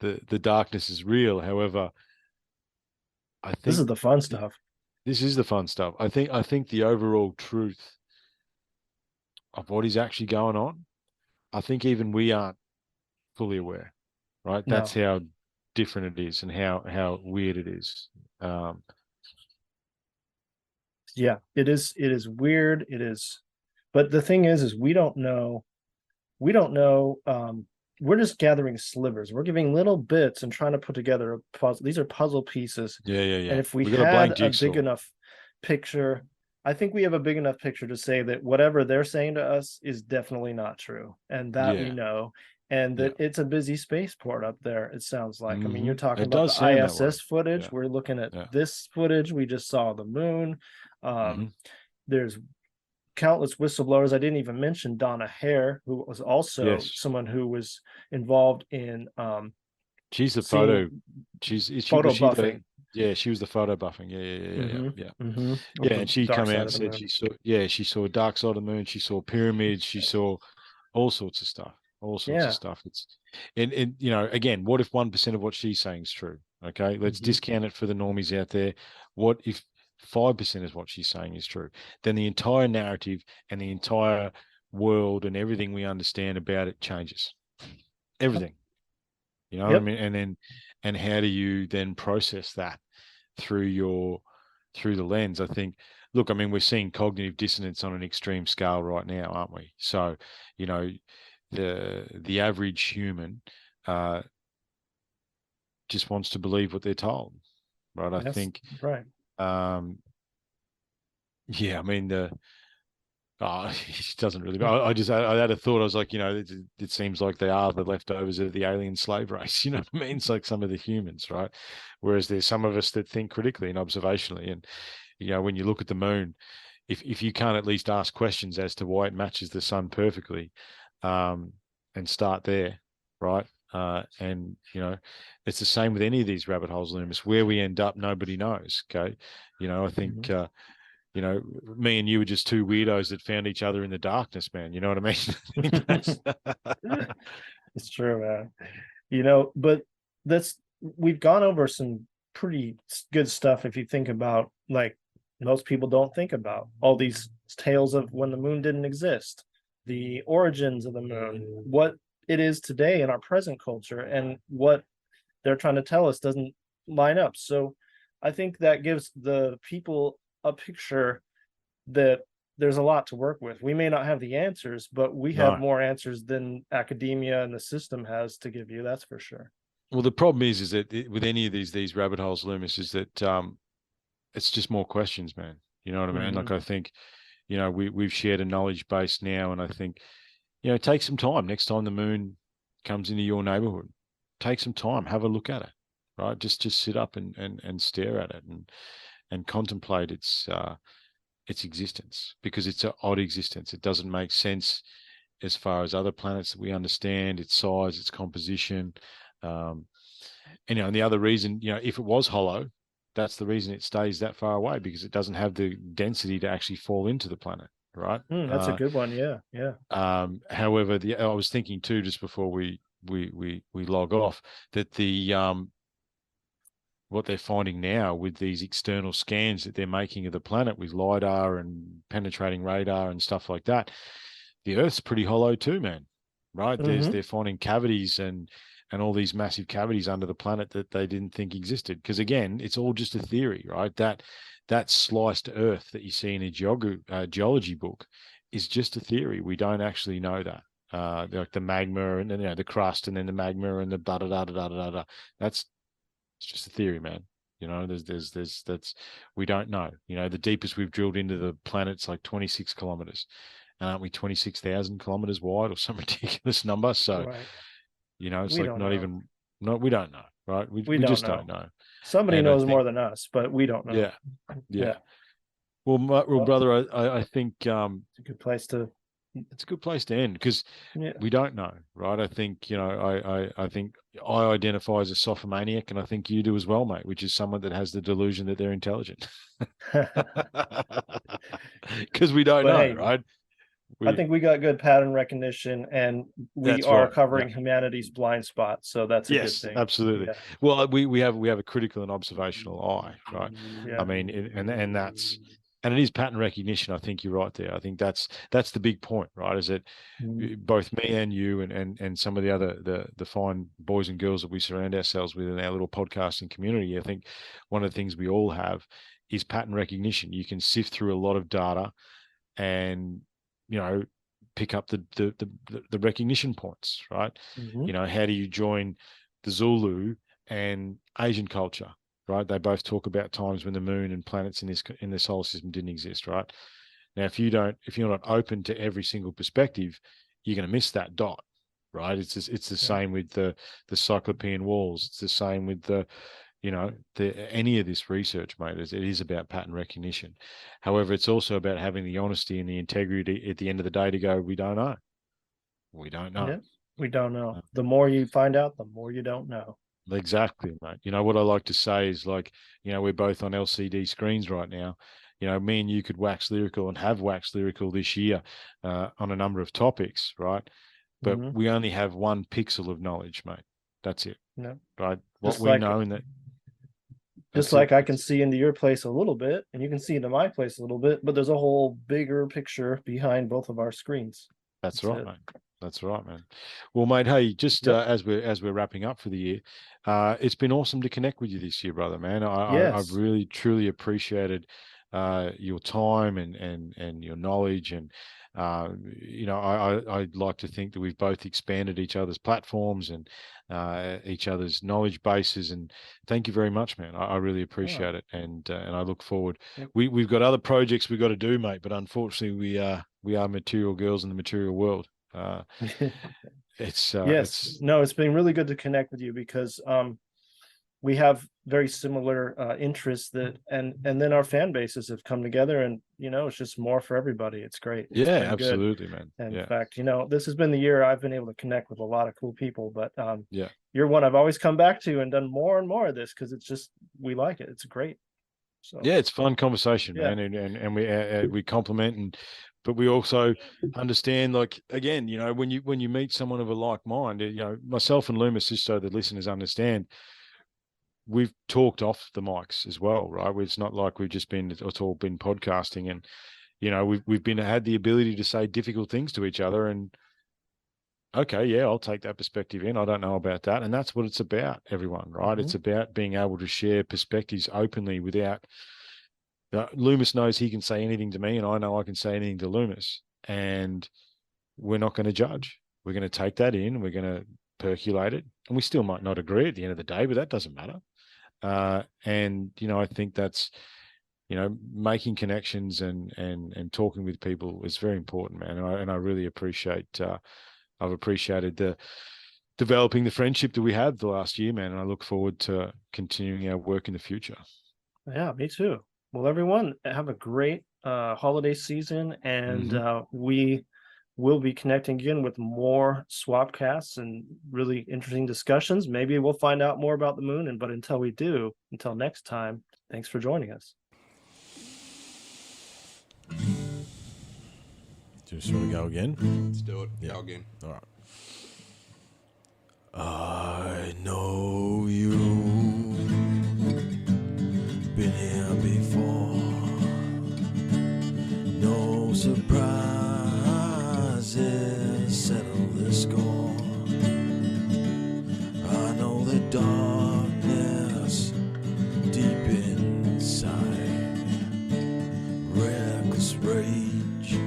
the darkness is real. However, I This think is the fun stuff. this is the fun stuff. I think the overall truth of what is actually going on, I think even we aren't fully aware, right? No. That's how different it is and how weird it is. Yeah, it is weird. It is, but the thing is we don't know. We're just gathering slivers. We're giving little bits and trying to put together a puzzle. These are puzzle pieces. Yeah. And if we got a blank had a big jigsaw. enough picture, I think we have a big enough picture to say that whatever they're saying to us is definitely not true, and that we Yeah. know, and that it's a busy spaceport up there. It sounds like. I mean, you're talking It about does the sound that way. ISS footage. Yeah. We're looking at Yeah. this footage. We just saw the moon. Mhm. There's countless whistleblowers. I didn't even mention Donna Hare, who was also Yes. someone who was involved in She's the seeing photo was she buffing. she was the photo buffing. Yeah. Of Yeah, the and she dark come side out of and the said moon. she saw dark side of the moon, she saw pyramids, she saw all sorts of stuff. All sorts of Yeah. stuff. It's and again, what if 1% of what she's saying is true? Okay, let's discount it for the normies out there. What if 5% is what she's saying is true? Then the entire narrative and the entire world and everything we understand about it changes. Everything. You know what I mean? And how do you then process that through the lens? I think, look, I mean, we're seeing cognitive dissonance on an extreme scale right now, aren't we? So, the average human just wants to believe what they're told, right? I think, right. Yeah, I mean, it doesn't really. I had a thought. I was like, it seems like they are the leftovers of the alien slave race. You know what I mean? It's like some of the humans, right? Whereas there's some of us that think critically and observationally. And when you look at the moon, if you can't at least ask questions as to why it matches the sun perfectly, and start there, right? And it's the same with any of these rabbit holes, Loomis. Where we end up, nobody knows. Okay, I think. Me and you were just two weirdos that found each other in the darkness, man. You know what I mean? It's true, man. But we've gone over some pretty good stuff if you think about, like, most people don't think about all these tales of when the moon didn't exist, the origins of the moon, what it is today in our present culture, and what they're trying to tell us doesn't line up. So I think that gives the people a picture that there's a lot to work with. We may not have the answers, but we have more answers than academia and the system has to give you. That's for sure. Well, the problem is that with any of these rabbit holes, Loomis, is that it's just more questions, man. You know what I mean? Like, I think, we've shared a knowledge base now, and I think, take some time. Next time the moon comes into your neighborhood, take some time, have a look at it, right? Just sit up and stare at it and contemplate its existence, because it's an odd existence. It doesn't make sense as far as other planets that we understand, its size, its composition. And the other reason, if it was hollow, that's the reason it stays that far away, because it doesn't have the density to actually fall into the planet, right? That's a good one. Yeah. However, I was thinking too, just before we log off, that the what they're finding now with these external scans that they're making of the planet with LiDAR and penetrating radar and stuff like that, the Earth's pretty hollow too, man. Right? They're finding cavities and all these massive cavities under the planet that they didn't think existed. Because again, it's all just a theory, right? That sliced Earth that you see in a geology book is just a theory. We don't actually know that. Like the magma and then the crust and then the magma and the da da da da da da. That's just a theory, man. That's we don't know. The deepest we've drilled into the planet's like 26 kilometers, and aren't we 26,000 kilometers wide or some ridiculous number? So, Right. It's We like don't not know. even we don't know, right? We don't just know. don't know. Somebody And I knows think, more than us, but we don't know. Yeah. Well, brother, I think it's a good place to. It's a good place to end because Yeah. we don't know, right? I think I think I identify as a sophomaniac, and I think you do as well, mate. Which is someone that has the delusion that they're intelligent, because we don't know, Hey, right? I think we got good pattern recognition, and we That's are right, covering yeah. humanity's blind spot, so that's a good Yes, thing. absolutely. Yeah. Well, we have a critical and observational eye, right? Yeah. I mean, and that's and it is pattern recognition. I think you're right there. I think that's the big point, right? Is that both me and you and some of the other the fine boys and girls that we surround ourselves with in our little podcasting community. I think one of the things we all have is pattern recognition. You can sift through a lot of data and pick up the recognition points, right? How do you join the Zulu and Asian culture, right? They both talk about times when the moon and planets in the solar system didn't exist, right? Now, if you're not open to every single perspective, you're going to miss that dot, right? It's the same with the Cyclopean walls. It's the same with any of this research, mate. It is about pattern recognition. However, it's also about having the honesty and the integrity at the end of the day to go, we don't know. We don't know. Yeah, we don't know. The more you find out, the more you don't know. Exactly, mate. What I like to say is we're both on LCD screens right now. Me and you could wax lyrical and have waxed lyrical this year on a number of topics, right? But we only have one pixel of knowledge, mate. That's it. No. Right? What we know in that. Just like I can see into your place a little bit, and you can see into my place a little bit, but there's a whole bigger picture behind both of our screens. That's right, mate. That's right, man. Well, mate, hey, just as we're wrapping up for the year, it's been awesome to connect with you this year, brother, man. I've really truly appreciated your time and your knowledge, and I'd like to think that we've both expanded each other's platforms and each other's knowledge bases. And thank you very much, man. I really appreciate it, and I look forward. We've got other projects we've got to do, mate, but unfortunately, we are material girls in the material world. It's been really good to connect with you because we have very similar interests and then our fan bases have come together, and it's just more for everybody. It's great. It's absolutely, man. And in fact, this has been the year I've been able to connect with a lot of cool people, but you're one I've always come back to and done more and more of this because it's just we like it. It's great. So it's fun conversation, man, and we compliment but we also understand, like, again, when you meet someone of a like mind, myself and Leumas, just so the listeners understand, we've talked off the mics as well, right? It's not like it's all been podcasting, and we've had the ability to say difficult things to each other, and okay, I'll take that perspective in. I don't know about that, and that's what it's about, everyone, right? It's about being able to share perspectives openly without. Leumas knows he can say anything to me, and I know I can say anything to Leumas, and we're not going to judge. We're going to take that in. We're going to percolate it, and we still might not agree at the end of the day, but that doesn't matter. And I think that's making connections and talking with people is very important, man. And I really appreciate. I've appreciated the developing the friendship that we had the last year, man, and I look forward to continuing our work in the future. Yeah, me too. Well, everyone, have a great holiday season, and we will be connecting again with more swapcasts and really interesting discussions. Maybe we'll find out more about the moon, but until next time, thanks for joining us. Just want to go again? Let's do it. Yeah. Go again. All right. I know you darkness settle the score. I know the darkness deep inside. Reckless rage,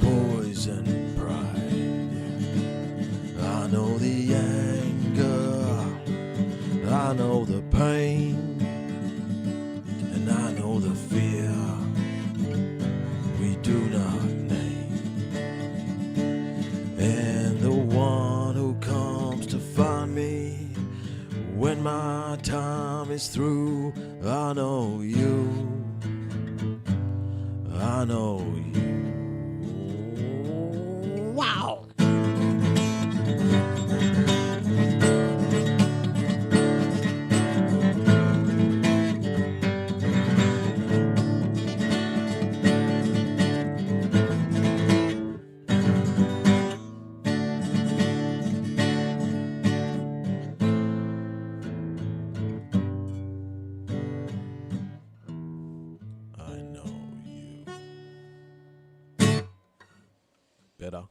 poison pride. I know the anger, I know the pain, and I know the fear we do not name. And the one who comes to find me when my time is through, I know you, I know you. Wow! I know you. Better.